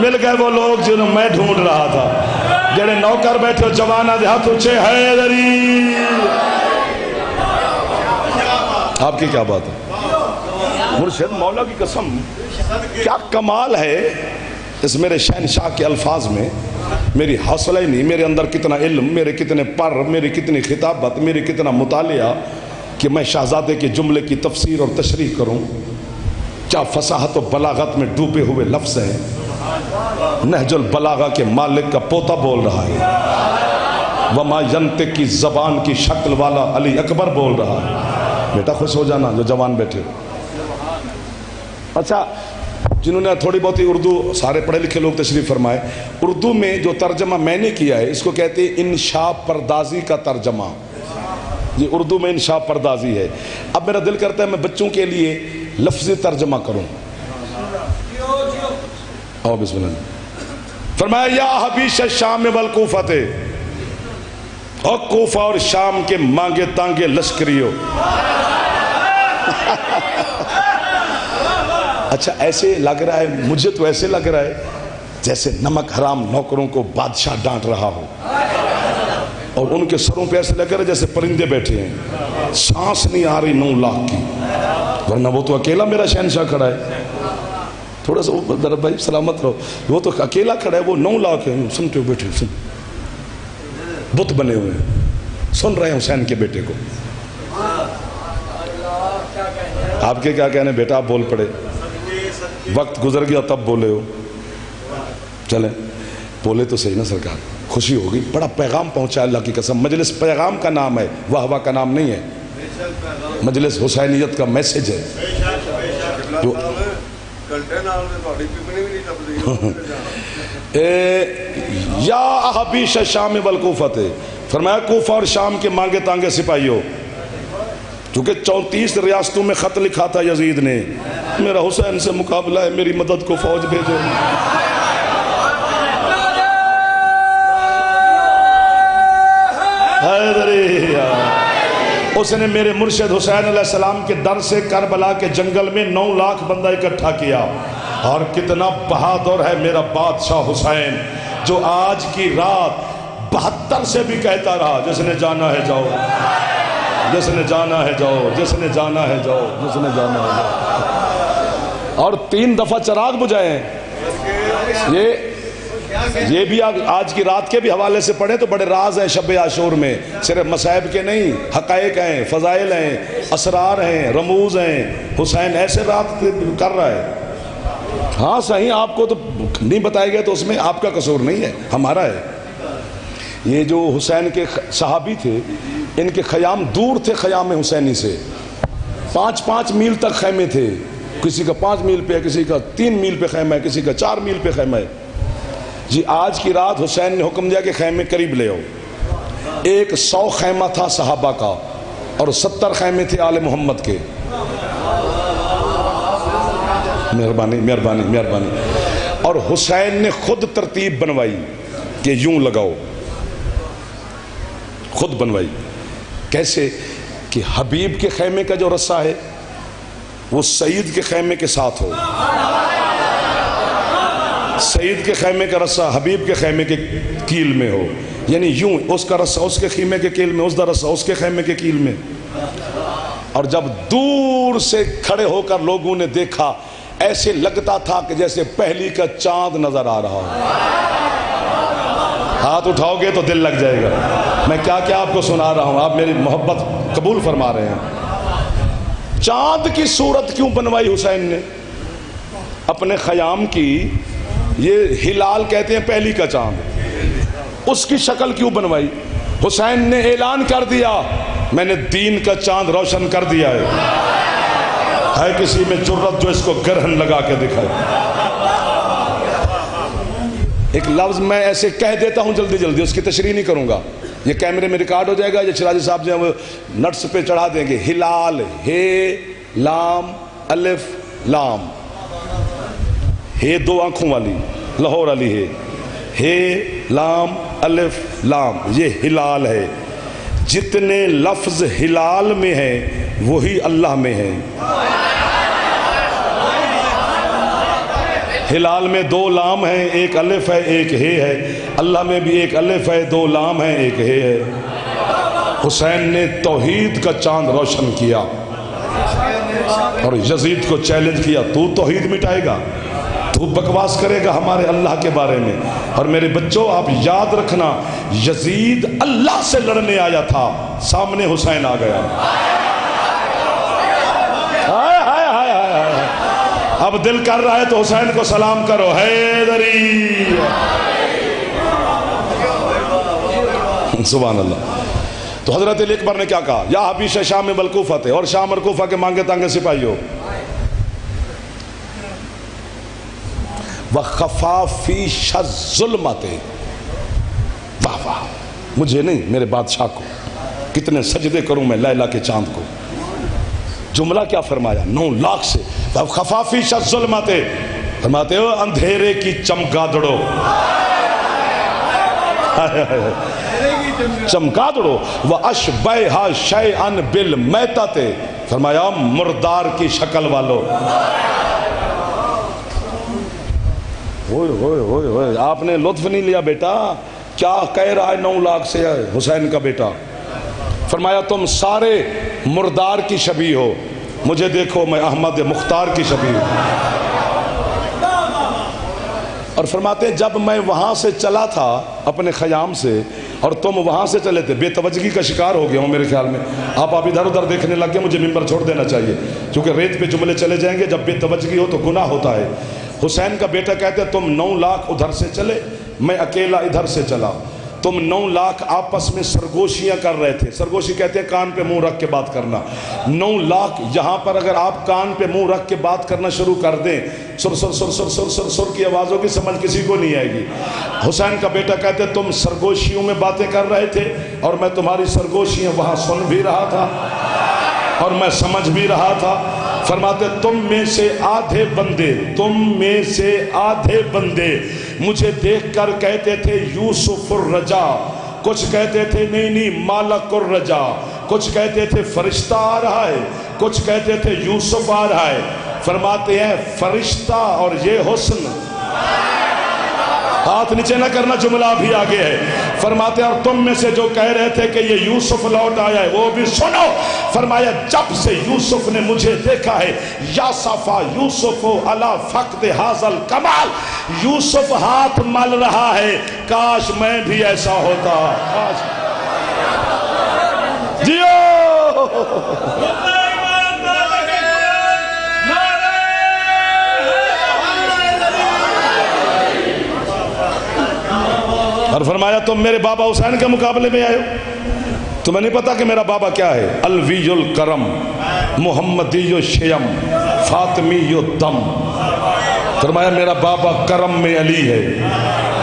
مل گئے وہ لوگ جنہوں میں ڈھونڈ رہا تھا، جڑے نوکر بیٹھے جوانا دے ہاتھ اچھے حیدری۔ آپ کی کیا بات ہے؟ مرشد مولا کی قسم، کیا کمال ہے اس میرے شہنشاہ کے الفاظ میں۔ میری حوصلہ ہی نہیں، میرے اندر کتنا علم، میرے کتنے پر، میری کتنی خطابت، میری کتنا مطالعہ کہ میں شہزادے کے جملے کی تفسیر اور تشریح کروں۔ کیا فصاحت و بلاغت میں ڈوبے ہوئے لفظ ہیں۔ نہج البلاغہ کے مالک کا پوتا بول رہا ہے، وما ینطق کی زبان کی شکل والا علی اکبر بول رہا ہے۔ بیٹا خوش ہو جانا جو جوان بیٹھے۔ اچھا، جنہوں نے تھوڑی بہت ہی اردو، سارے پڑھے لکھے لوگ تشریف فرمائے، اردو میں جو ترجمہ میں نے کیا ہے اس کو کہتے ہیں انشاء پردازی کا ترجمہ۔ یہ اردو میں انشاء پردازی ہے۔ اب میرا دل کرتا ہے میں بچوں کے لیے لفظی ترجمہ کروں۔ آؤ بسم اللہ۔ فرمایا یا حبیش الشام والکوفہ، اور کوفہ اور شام کے مانگے تانگے لشکریوں۔ اچھا، ایسے لگ رہا ہے، مجھے تو ایسے لگ رہا ہے جیسے نمک حرام نوکروں کو بادشاہ ڈانٹ رہا ہو، اور ان کے سروں پہ ایسے لگ رہا ہے جیسے پرندے بیٹھے ہیں، سانس نہیں آ رہی 9 لاکھ کی، ورنہ وہ تو اکیلا میرا شہنشاہ کھڑا ہے۔ تھوڑا سا ذرا بھائی سلامت رہو، وہ تو اکیلا کھڑا ہے، وہ 9 لاکھ ہیں، سنتے ہو بیٹھے، سن بت بنے ہوئے ہیں، سن رہے ہیں حسین کے بیٹے کو۔ آپ کے کیا کہنے بیٹا، آپ بول پڑے، وقت گزر گیا تب بولے ہو، چلیں بولے تو صحیح نا سرکار، خوشی ہوگی، بڑا پیغام پہنچا اللہ کی قسم۔ مجلس پیغام کا نام ہے، واہ واہ کا نام نہیں ہے، مجلس حسینیت کا میسج ہے۔ جو یا حبیش الشام والکوفہ، فرمایا کوفہ اور شام کے مانگے تانگے سپاہیوں، چونکہ 34 ریاستوں میں خط لکھا تھا یزید نے، میرا حسین سے مقابلہ ہے، میری مدد کو فوج بھیجو۔ اس نے میرے مرشد حسین علیہ السلام کے در سے کربلا کے جنگل میں 9 لاکھ بندہ اکٹھا کیا۔ اور کتنا بہادر ہے میرا بادشاہ حسین، جو آج کی رات 72 سے بھی کہتا رہا، جس نے جانا ہے جاؤ، جس نے جانا ہے جاؤ، جس نے جانا ہے جاؤ، جس نے جانا ہے جاؤ، اور 3 دفعہ چراغ بجھائے ہیں۔ یہ بھی آج کی رات کے بھی حوالے سے پڑھیں تو بڑے راز ہیں شب عاشور میں، صرف مصائب کے نہیں، حقائق ہیں، فضائل ہیں، اسرار ہیں، رموز ہیں۔ حسین ایسے رات کر رہا ہے۔ ہاں صحیح، آپ کو تو نہیں بتایا گیا تو اس میں آپ کا قصور نہیں ہے، ہمارا ہے۔ یہ جو حسین کے صحابی تھے، ان کے خیام دور تھے خیام حسینی سے، 5-5 میل تک خیمے تھے، کسی کا 5 میل پہ ہے، کسی کا 3 میل پہ خیمہ ہے، کسی کا 4 میل پہ خیمہ ہے۔ جی آج کی رات حسین نے حکم دیا کہ خیمے قریب لے آؤ۔ 100 خیمہ تھا صحابہ کا اور 70 خیمے تھے آل محمد کے۔ مہربانی مہربانی مہربانی۔ اور حسین نے خود ترتیب بنوائی کہ یوں لگاؤ، خود بنوائی۔ کیسے کہ حبیب کے خیمے کا جو رسہ ہے وہ سعید کے خیمے کے ساتھ ہو، سعید کے خیمے کا رسہ حبیب کے خیمے کے کیل میں ہو، یعنی یوں اس کا رسہ اس کے خیمے کے کیل میں، اس کا رسہ اس کے خیمے کے کیل میں۔ اور جب دور سے کھڑے ہو کر لوگوں نے دیکھا، ایسے لگتا تھا کہ جیسے پہلی کا چاند نظر آ رہا ہو۔ ہاتھ اٹھاؤ گے تو دل لگ جائے گا۔ میں کیا کیا آپ کو سنا رہا ہوں، آپ میری محبت قبول فرما رہے ہیں۔ چاند کی صورت کیوں بنوائی حسین نے اپنے خیام کی؟ یہ ہلال کہتے ہیں پہلی کا چاند، اس کی شکل کیوں بنوائی؟ حسین نے اعلان کر دیا میں نے دین کا چاند روشن کر دیا ہے کسی میں جرت جو اس کو گرہن لگا کے دکھائے؟ ایک لفظ میں ایسے کہہ دیتا ہوں جلدی جلدی، اس کی تشریح نہیں کروں گا، یہ کیمرے میں ریکارڈ ہو جائے گا، یہ شیرازی صاحب جو ہیں وہ نٹس پہ چڑھا دیں گے۔ ہلال، ہے لام الف لام، ہے 2 آنکھوں والی لاہور والی ہے لام الف لام، یہ ہلال ہے۔ جتنے لفظ ہلال میں ہیں وہی اللہ میں ہیں۔ ہلال میں 2 لام ہیں، ایک الف ہے ایک ہے ہے، اللہ میں بھی ایک الف ہے 2 لام ہیں ایک ہے۔ حسین نے توحید کا چاند روشن کیا اور یزید کو چیلنج کیا، تو توحید مٹائے گا، تو بکواس کرے گا ہمارے اللہ کے بارے میں؟ اور میرے بچوں آپ یاد رکھنا، یزید اللہ سے لڑنے آیا تھا، سامنے حسین آ گیا۔ اب دل کر رہا ہے تو حسین کو سلام کرو، حیدری، سبحان اللہ۔ تو حضرت علی اکبر نے کیا کہا؟ یا حبیش شام بالکوفہ تھے، اور شام اور کوفہ کے مانگے تانگے سپاہی ہو، وَخَفَا فِي الظُّلْمَةِ، واہ واہ، مجھے نہیں میرے بادشاہ کو، کتنے سجدے کروں میں لیلا کے چاند کو۔ جملہ کیا فرمایا؟ 9 لاکھ سے وَخَفَا فِي الظُّلْمَةِ، فرماتے ہو اندھیرے کی چمگادڑو، چمگادڑو، وَأَشْبَيْهَا شَيْئًا بِالْمَيْتَةِ، فرمایا مردار کی شکل والو۔ ہوئے آپ نے لطف نہیں لیا بیٹا، کیا کہہ رہا ہے 9 لاکھ سے حسین کا بیٹا؟ فرمایا تم سارے مردار کی شبیہ ہو، مجھے دیکھو میں احمد مختار کی شبیہ ہوں۔ اور فرماتے ہیں جب میں وہاں سے چلا تھا اپنے خیام سے اور تم وہاں سے چلے تھے، بے توجہی کا شکار ہو گیا ہوں میرے خیال میں، آپ ادھر ادھر دیکھنے لگ گئے، مجھے ممبر چھوڑ دینا چاہیے کیونکہ ریت پہ جملے چلے جائیں گے، جب بے توجہی ہو تو گناہ ہوتا ہے۔ حسین کا بیٹا کہتے ہیں تم 9 لاکھ ادھر سے چلے، میں اکیلا ادھر سے چلا، تم 9 لاکھ آپس میں سرگوشیاں کر رہے تھے، سرگوشی کہتے ہیں کان پہ منہ رکھ کے بات کرنا، 9 لاکھ یہاں پر اگر آپ کان پہ منہ رکھ کے بات کرنا شروع کر دیں، سر سر سر سر سر سر سر کی آوازوں کی سمجھ کسی کو نہیں آئے گی۔ حسین کا بیٹا کہتے ہیں تم سرگوشیوں میں باتیں کر رہے تھے اور میں تمہاری سرگوشیاں وہاں سن بھی رہا تھا اور میں سمجھ بھی رہا تھا۔ فرماتے تم میں سے آدھے بندے مجھے دیکھ کر کہتے تھے یوسف الرجا، کچھ کہتے تھے نہیں مالک الرجا، کچھ کہتے تھے فرشتہ آ رہا ہے، کچھ کہتے تھے یوسف آ رہا ہے۔ فرماتے ہیں فرشتہ اور یہ حسن، ہاتھ نیچے نہ کرنا، جملہ بھی آگے ہے۔ فرماتے ہیں اور تم میں سے جو کہہ رہے تھے کہ یہ یوسف لوٹ آیا ہے وہ بھی سنو۔ فرمایا جب سے یوسف نے مجھے دیکھا ہے، یا صفا یوسف علی فقد حاصل کمال، یوسف ہاتھ مل رہا ہے، کاش میں بھی ایسا ہوتا، کاش جیو۔ اور فرمایا تم میرے بابا حسین کے مقابلے میں آئے ہو، تمہیں نہیں پتا کہ میرا بابا کیا ہے؟ الوی الکرم، محمدی الشیم، فاطمی الدم۔ فرمایا میرا بابا کرم میں علی ہے،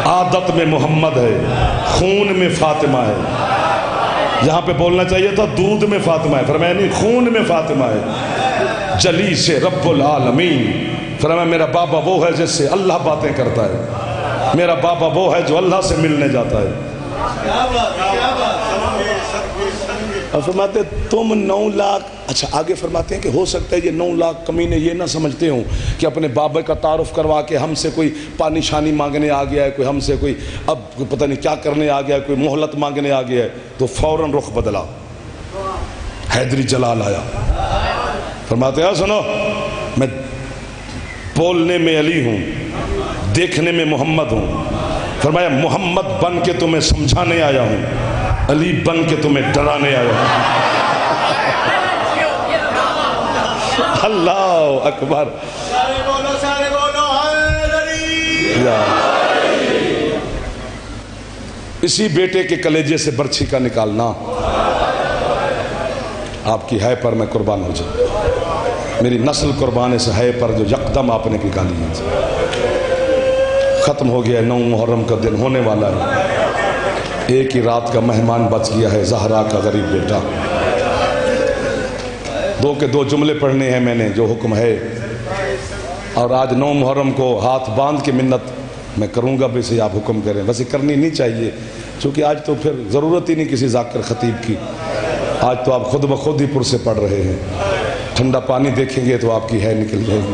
عادت میں محمد ہے، خون میں فاطمہ ہے۔ یہاں پہ بولنا چاہیے تھا دودھ میں فاطمہ ہے، فرمایا نہیں خون میں فاطمہ ہے۔ جلی سے رب العالمین، فرمایا میرا بابا وہ ہے جس سے اللہ باتیں کرتا ہے، میرا بابا وہ ہے جو اللہ سے ملنے جاتا ہے۔ اور فرماتے تم 9 لاکھ، اچھا آگے فرماتے ہیں کہ ہو سکتا ہے یہ 9 لاکھ کمینے یہ نہ سمجھتے ہوں کہ اپنے بابا کا تعارف کروا کے ہم سے کوئی پانی شانی مانگنے آ گیا ہے، کوئی ہم سے کوئی اب پتہ نہیں کیا کرنے آ گیا ہے، کوئی مہلت مانگنے آ گیا ہے، تو فوراً رخ بدلا، حیدری جلال آیا۔ فرماتے ہیں سنو میں بولنے میں علی ہوں، دیکھنے میں محمد ہوں۔ فرمایا محمد بن کے تمہیں سمجھانے آیا ہوں، علی بن کے تمہیں ڈرانے آیا ہوں۔ اللہ اکبر، سارے بولو حیدری۔ اسی بیٹے کے کلیجے سے برچھی کا نکالنا، آپ کی ہے پر میں قربان ہو جاؤں، میری نسل قربان اس ہے پر جو یکدم آپ نے نکالی ہے۔ ختم ہو گیا ہے، 9 محرم کا دن ہونے والا ہے، ایک ہی رات کا مہمان بچ گیا ہے، زہرا کا غریب بیٹا۔ 2 کے 2 جملے پڑھنے ہیں میں نے جو حکم ہے، اور آج 9 محرم کو ہاتھ باندھ کے منت میں کروں گا، ویسے آپ حکم کریں، ویسے کرنی نہیں چاہیے چونکہ آج تو پھر ضرورت ہی نہیں کسی ذاکر خطیب کی، آج تو آپ خود بخود ہی پر سے پڑھ رہے ہیں، ٹھنڈا پانی دیکھیں گے تو آپ کی ہے نکل جائے گی۔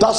10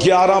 11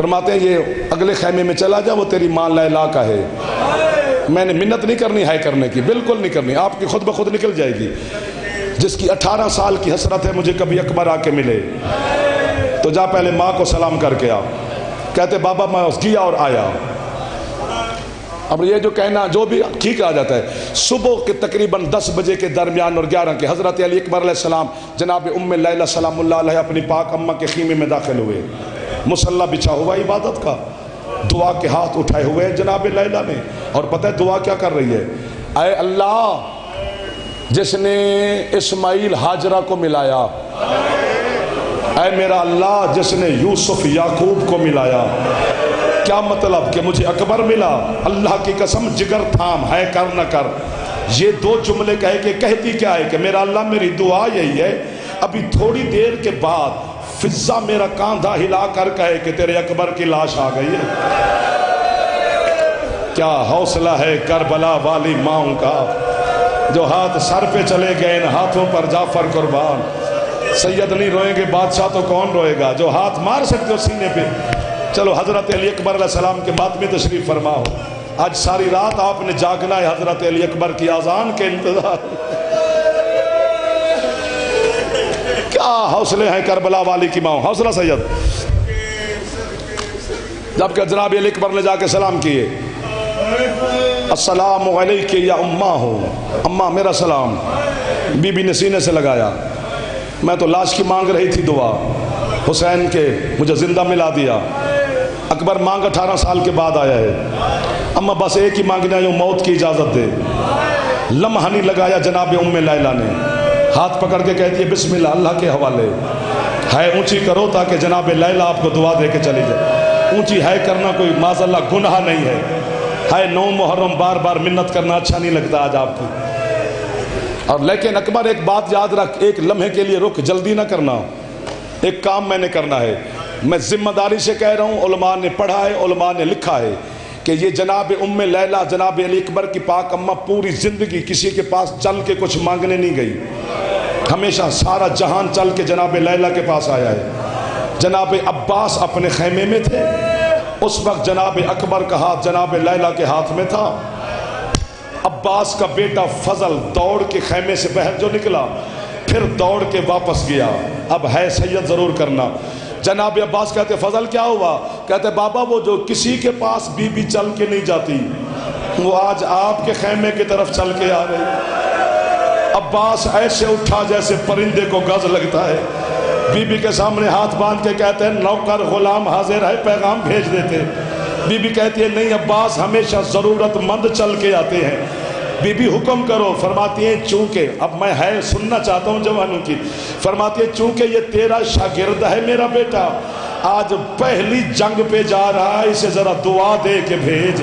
فرماتے ہیں یہ اگلے خیمے میں چلا جا، وہ تیری ماں لیلا کا ہے. میں نے منت نہیں کرنی ہے کرنے کی، بالکل نہیں کرنی، آپ کی خود بخود نکل جائے گی. جس کی 18 سال کی حسرت ہے مجھے کبھی اکبر آ کے ملے تو جا پہلے ماں کو سلام کر کے آ. کہتے بابا میں گیا اور آیا. اب یہ جو کہنا جو بھی ٹھیک آ جاتا ہے. صبح کے تقریباً 10 بجے کے درمیان اور 11 کے حضرت علی اکبر علیہ السلام جناب ام لیلا سلام اللہ علیہ اپنی پاک اماں کے خیمے میں داخل ہوئے. مصلی بچھا ہوا عبادت کا، دعا کے ہاتھ اٹھائے ہوئے ہیں جناب لیلا نے. اور پتہ ہے دعا کیا کر رہی ہے؟ اے اللہ جس نے اسماعیل ہاجرہ کو ملایا، اے میرا اللہ جس نے یوسف یعقوب کو ملایا. کیا مطلب کہ مجھے اکبر ملا؟ اللہ کی قسم جگر تھام ہے کر نہ کر. یہ دو جملے کہے کہ کہتی کیا ہے کہ میرا اللہ میری دعا یہی ہے ابھی تھوڑی دیر کے بعد فضا میرا کاندھا ہلا کر کہے کہ تیرے اکبر کی لاش آ گئی ہے. کیا حوصلہ ہے کربلا والی ماؤں کا، جو ہاتھ سر پہ چلے گئے ان ہاتھوں پر جعفر قربان. سید نہیں روئیں گے بادشاہ تو کون روئے گا؟ جو ہاتھ مار سکتے ہو سینے پہ. چلو حضرت علی اکبر علیہ السلام کے بات میں تشریف فرما ہو. آج ساری رات آپ نے جاگنا ہے حضرت علی اکبر کی اذان کے انتظار. کیا حوصلے ہیں کربلا والی کی ماں. حوصلہ سید. جبکہ جناب علی اکبر نے جا کے سلام کیے، السلام علیکہ یا اماں ہو، اماں میرا سلام. بی بی نے سینے سے لگایا. میں تو لاش کی مانگ رہی تھی دعا، حسین کے مجھے زندہ ملا دیا. اکبر مانگ 18 سال کے بعد آیا ہے. اما بس ایک ہی مانگنا ہے، موت کی اجازت دے. لمحہ نہیں لگایا جناب ام لیلا نے. ہاتھ پکڑ کے کہتی ہے بسم اللہ، اللہ کے حوالے. ہے اونچی کرو تاکہ جناب لیلا آپ کو دعا دے کے چلی جائے. اونچی ہے کرنا کوئی معاذ اللہ گناہ نہیں ہے. 9 محرم بار بار منت کرنا اچھا نہیں لگتا آج آپ کو. اور لیکن اکبر ایک بات یاد رکھ، ایک لمحے کے لیے رک، جلدی نہ کرنا. ایک کام میں نے کرنا ہے. میں ذمہ داری سے کہہ رہا ہوں، علماء نے پڑھا ہے، علماء نے لکھا ہے کہ یہ جناب ام لیلا جناب علی اکبر کی پاک اماں پوری زندگی کسی کے پاس چل کے کچھ مانگنے نہیں گئی. ہمیشہ سارا جہان چل کے جناب لیلا کے پاس آیا ہے. جناب عباس اپنے خیمے میں تھے، اس وقت جناب اکبر کا ہاتھ جناب لیلا کے ہاتھ میں تھا. عباس کا بیٹا فضل دوڑ کے خیمے سے باہر جو نکلا، پھر دوڑ کے واپس گیا. اب ہے سید ضرور کرنا. جناب عباس کہتے فضل کیا ہوا؟ کہتے بابا وہ جو کسی کے پاس بی بی چل کے نہیں جاتی، وہ آج آپ کے خیمے کی طرف چل کے آ رہی. عباس ایسے اٹھا جیسے پرندے کو گز لگتا ہے. بی بی کے سامنے ہاتھ باندھ کے کہتے ہیں نوکر غلام حاضر ہے، پیغام بھیج دیتے. بی بی کہتی ہے نہیں عباس، ہمیشہ ضرورت مند چل کے آتے ہیں. بی بی حکم کرو. فرماتی ہیں چونکہ اب میں ہے سننا چاہتا ہوں جوانوں کی. فرماتی ہے چونکہ یہ تیرا شاگرد ہے میرا بیٹا، آج پہلی جنگ پہ جا رہا ہے، اسے ذرا دعا دے کے بھیج.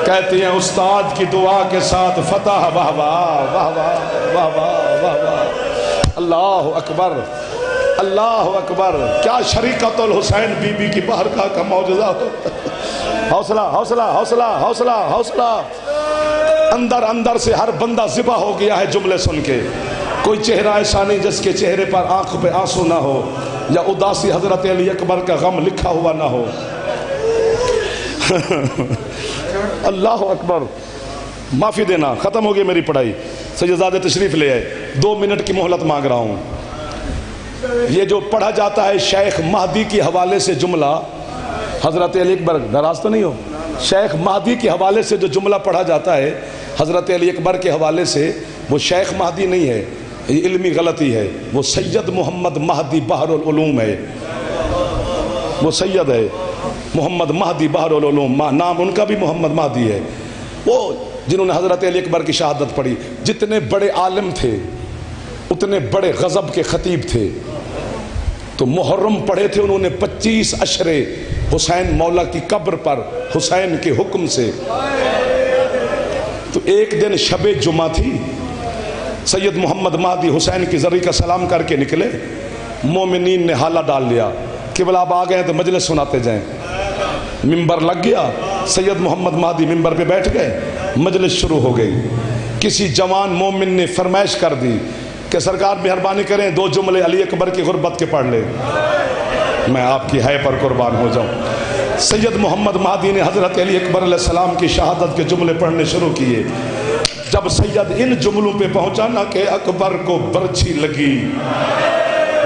کہتی ہیں استاد کی دعا کے ساتھ فتح. واہ واہ واہ واہ واہ واہ واہ واہ. اللہ اکبر اللہ اکبر. کیا شریکت الحسین بی بی کی بہرکاہ کا معجزہ. حوصلہ حوصلہ حوصلہ حوصلہ حوصلہ. اندر اندر سے ہر بندہ ذبح ہو گیا ہے جملے سن کے. کوئی چہرہ ایسا نہیں جس کے چہرے پر آنکھ پہ آنسو نہ ہو یا اداسی حضرت علی اکبر کا غم لکھا ہوا نہ ہو. اللہ اکبر. معافی دینا، ختم ہو گئی میری پڑھائی. سیدزادے تشریف لے آئے. 2 منٹ کی مہلت مانگ رہا ہوں. یہ جو پڑھا جاتا ہے شیخ مہدی کے حوالے سے جملہ، حضرت علی اکبر ناراض تو نہیں ہو؟ شیخ مہدی کے حوالے سے جو جملہ پڑھا جاتا ہے حضرت علی اکبر کے حوالے سے، وہ شیخ مہدی نہیں ہے، یہ علمی غلطی ہے. وہ سید محمد مہدی بحر العلوم ہے. وہ سید ہے محمد مہدی بحر العلوم، نام ان کا بھی محمد مہدی ہے. وہ جنہوں نے حضرت علی اکبر کی شہادت پڑھی. جتنے بڑے عالم تھے اتنے بڑے غضب کے خطیب تھے. تو محرم پڑھے تھے انہوں نے 25 اشرے حسین مولا کی قبر پر حسین کے حکم سے. تو ایک دن شب جمعہ تھی، سید محمد مہدی حسین کی زری کا سلام کر کے نکلے. مومنین نے حالہ ڈال لیا کہ بلا اب آ گئے تو مجلس سناتے جائیں. ممبر لگ گیا، سید محمد مہدی ممبر پہ بیٹھ گئے، مجلس شروع ہو گئی. کسی جوان مومن نے فرمائش کر دی کہ سرکار مہربانی کریں 2 جملے علی اکبر کی غربت کے پڑھ لیں. میں آپ کی ہے پر قربان ہو جاؤں۔ سید محمد مہدی نے حضرت علی اکبر علیہ السلام کی شہادت کے جملے پڑھنے شروع کیے۔ جب سید ان جملوں پہ پہنچا نا کہ اکبر کو برچھی لگی،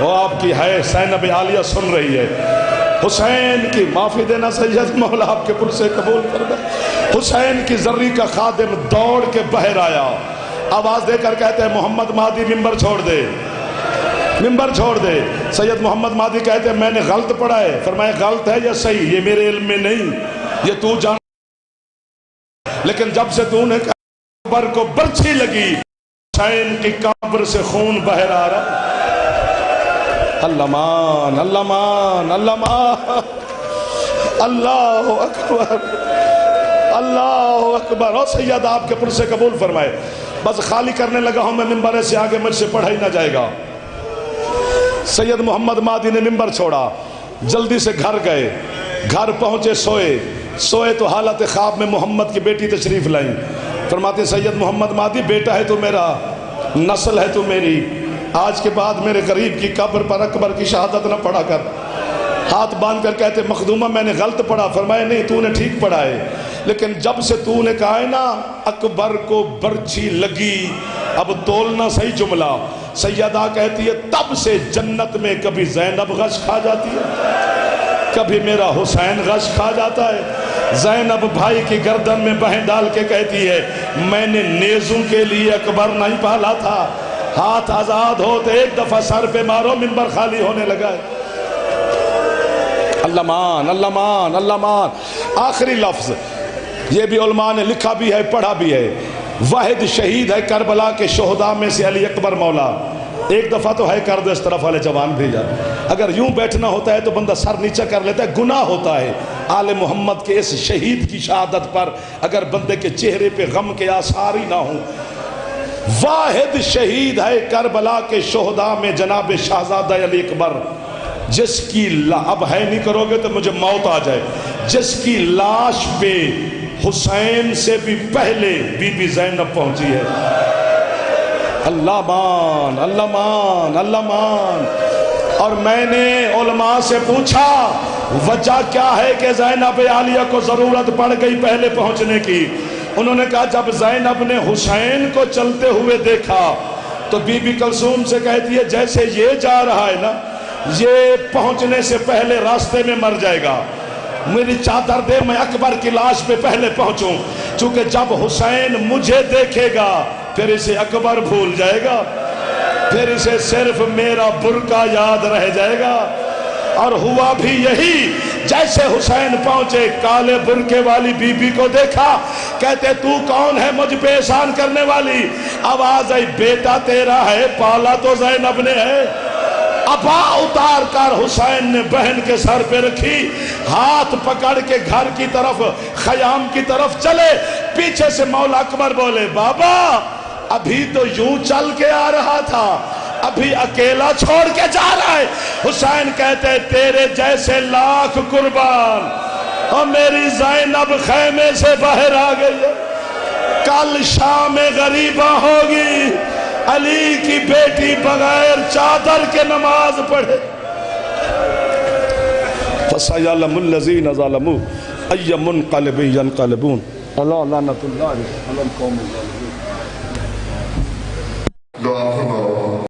وہ آپ کی ہے زینب عالیہ سن رہی ہے، حسین کی معافی دینا سید مولا آپ کے پر سے قبول کر دے، حسین کی ذری کا خادم دوڑ کے باہر آیا، آواز دے کر کہتے ہیں محمد مہدی ممبر چھوڑ دے، ممبر چھوڑ دے۔ سید محمد مہدی کہتے ہیں میں نے غلط پڑھا ہے۔ فرمایا غلط ہے یا صحیح یہ میرے علم میں نہیں، یہ تو جان، لیکن جب سے تو نے کہا اکبر کو برچھی لگی، حسین کی قبر سے خون باہر آ رہا۔ اللہ مان، اللہ مان، اللہ مان، اللہ اکبر، اللہ اکبر۔ اور سید آپ کے پر سے قبول فرمائے۔ بس خالی کرنے لگا ہوں میں ممبر سے آگے، مجھ سے پڑھا ہی نہ جائے گا۔ سید محمد مہدی نے ممبر چھوڑا، جلدی سے گھر گئے، گھر پہنچے، سوئے تو حالت خواب میں محمد کی بیٹی تشریف لائیں۔ فرماتے سید محمد مہدی بیٹا ہے تو میرا، نسل ہے تو میری، آج کے بعد میرے قریب کی قبر پر اکبر کی شہادت نہ پڑھا کر۔ ہاتھ باندھ کر کہتے مخدومہ میں نے غلط پڑھا۔ فرمایا نہیں تو نے ٹھیک پڑھا ہے، لیکن جب سے تو نے کہا ہے نا اکبر کو برچھی لگی، اب تولنا صحیح جملہ۔ سیدہ کہتی ہے تب سے جنت میں کبھی زینب غش کھا جاتی ہے، کبھی میرا حسین غش کھا جاتا ہے۔ زینب بھائی کی گردن میں بہیں ڈال کے کہتی ہے میں نے نیزوں کے لیے اکبر نہیں پالا تھا، ہاتھ آزاد ہوتے ایک دفعہ سر پہ مارو منبر خالی ہونے لگا ہے۔ اللہ مان، اللہ مان، اللہ مان۔ آخری لفظ یہ بھی علماء نے لکھا بھی ہے، پڑھا بھی ہے، واحد شہید ہے کربلا کے شہداء میں سے علی اکبر مولا۔ ایک دفعہ تو ہے کر دو اس طرف والے جوان بھیجا، اگر یوں بیٹھنا ہوتا ہے تو بندہ سر نیچہ کر لیتا ہے، گناہ ہوتا ہے۔ آل محمد کے اس شہید کی شہادت پر اگر بندے کے چہرے پہ غم کے آثار ہی نہ ہوں۔ واحد شہید ہے کربلا کے شہداء میں جناب شہزادہ علی اکبر، جس کی اب ہے نہیں کرو گے تو مجھے موت آ جائے، جس کی لاش پہ حسین سے بھی پہلے بی بی زینب پہنچی ہے۔ اللہ مان، اللہ مان، اللہ مان۔ اور میں نے علماء سے پوچھا وجہ کیا ہے کہ زینب عالیہ کو ضرورت پڑ گئی پہلے پہنچنے کی؟ انہوں نے کہا جب زینب نے حسین کو چلتے ہوئے دیکھا تو بی بی کلثوم سے کہتی ہے جیسے یہ جا رہا ہے نا، یہ پہنچنے سے پہلے راستے میں مر جائے گا، میری چادر دے میں اکبر کی لاش پہ پہلے پہنچوں، چونکہ جب حسین مجھے دیکھے گا پھر اسے اکبر بھول جائے گا، پھر اسے صرف میرا برقع یاد رہ جائے گا۔ اور ہوا بھی یہی، جیسے حسین پہنچے کالے برقعے والی بی بی کو دیکھا، کہتے تو کون ہے مجھ پہ احسان کرنے والی؟ آواز آئی بیٹا تیرا ہے، پالا تو زینب نے ہے۔ ابا اتار کر حسین نے بہن کے سر پہ رکھی، ہاتھ پکڑ کے گھر کی طرف خیام کی طرف چلے، پیچھے سے مولا اکبر بولے بابا ابھی تو یوں چل کے آ رہا تھا، ابھی اکیلا چھوڑ کے جا رہا ہے۔ حسین کہتے تیرے جیسے لاکھ قربان، اور میری زینب خیمے سے باہر آ گئی ہے، کل شام غریبہ ہوگی، علی کی بیٹی بغیر چادر کے نماز پڑھے۔ فَسَيَعْلَمُ الَّذِينَ ظَلَمُوا أَيَّ مُنْقَلِبٍ يَنْقَلِبُونَ أَلَا لَعْنَةُ اللَّهِ عَلَى الْقَوْمِ الظَّالِمِينَ۔ دعا فرماؤ۔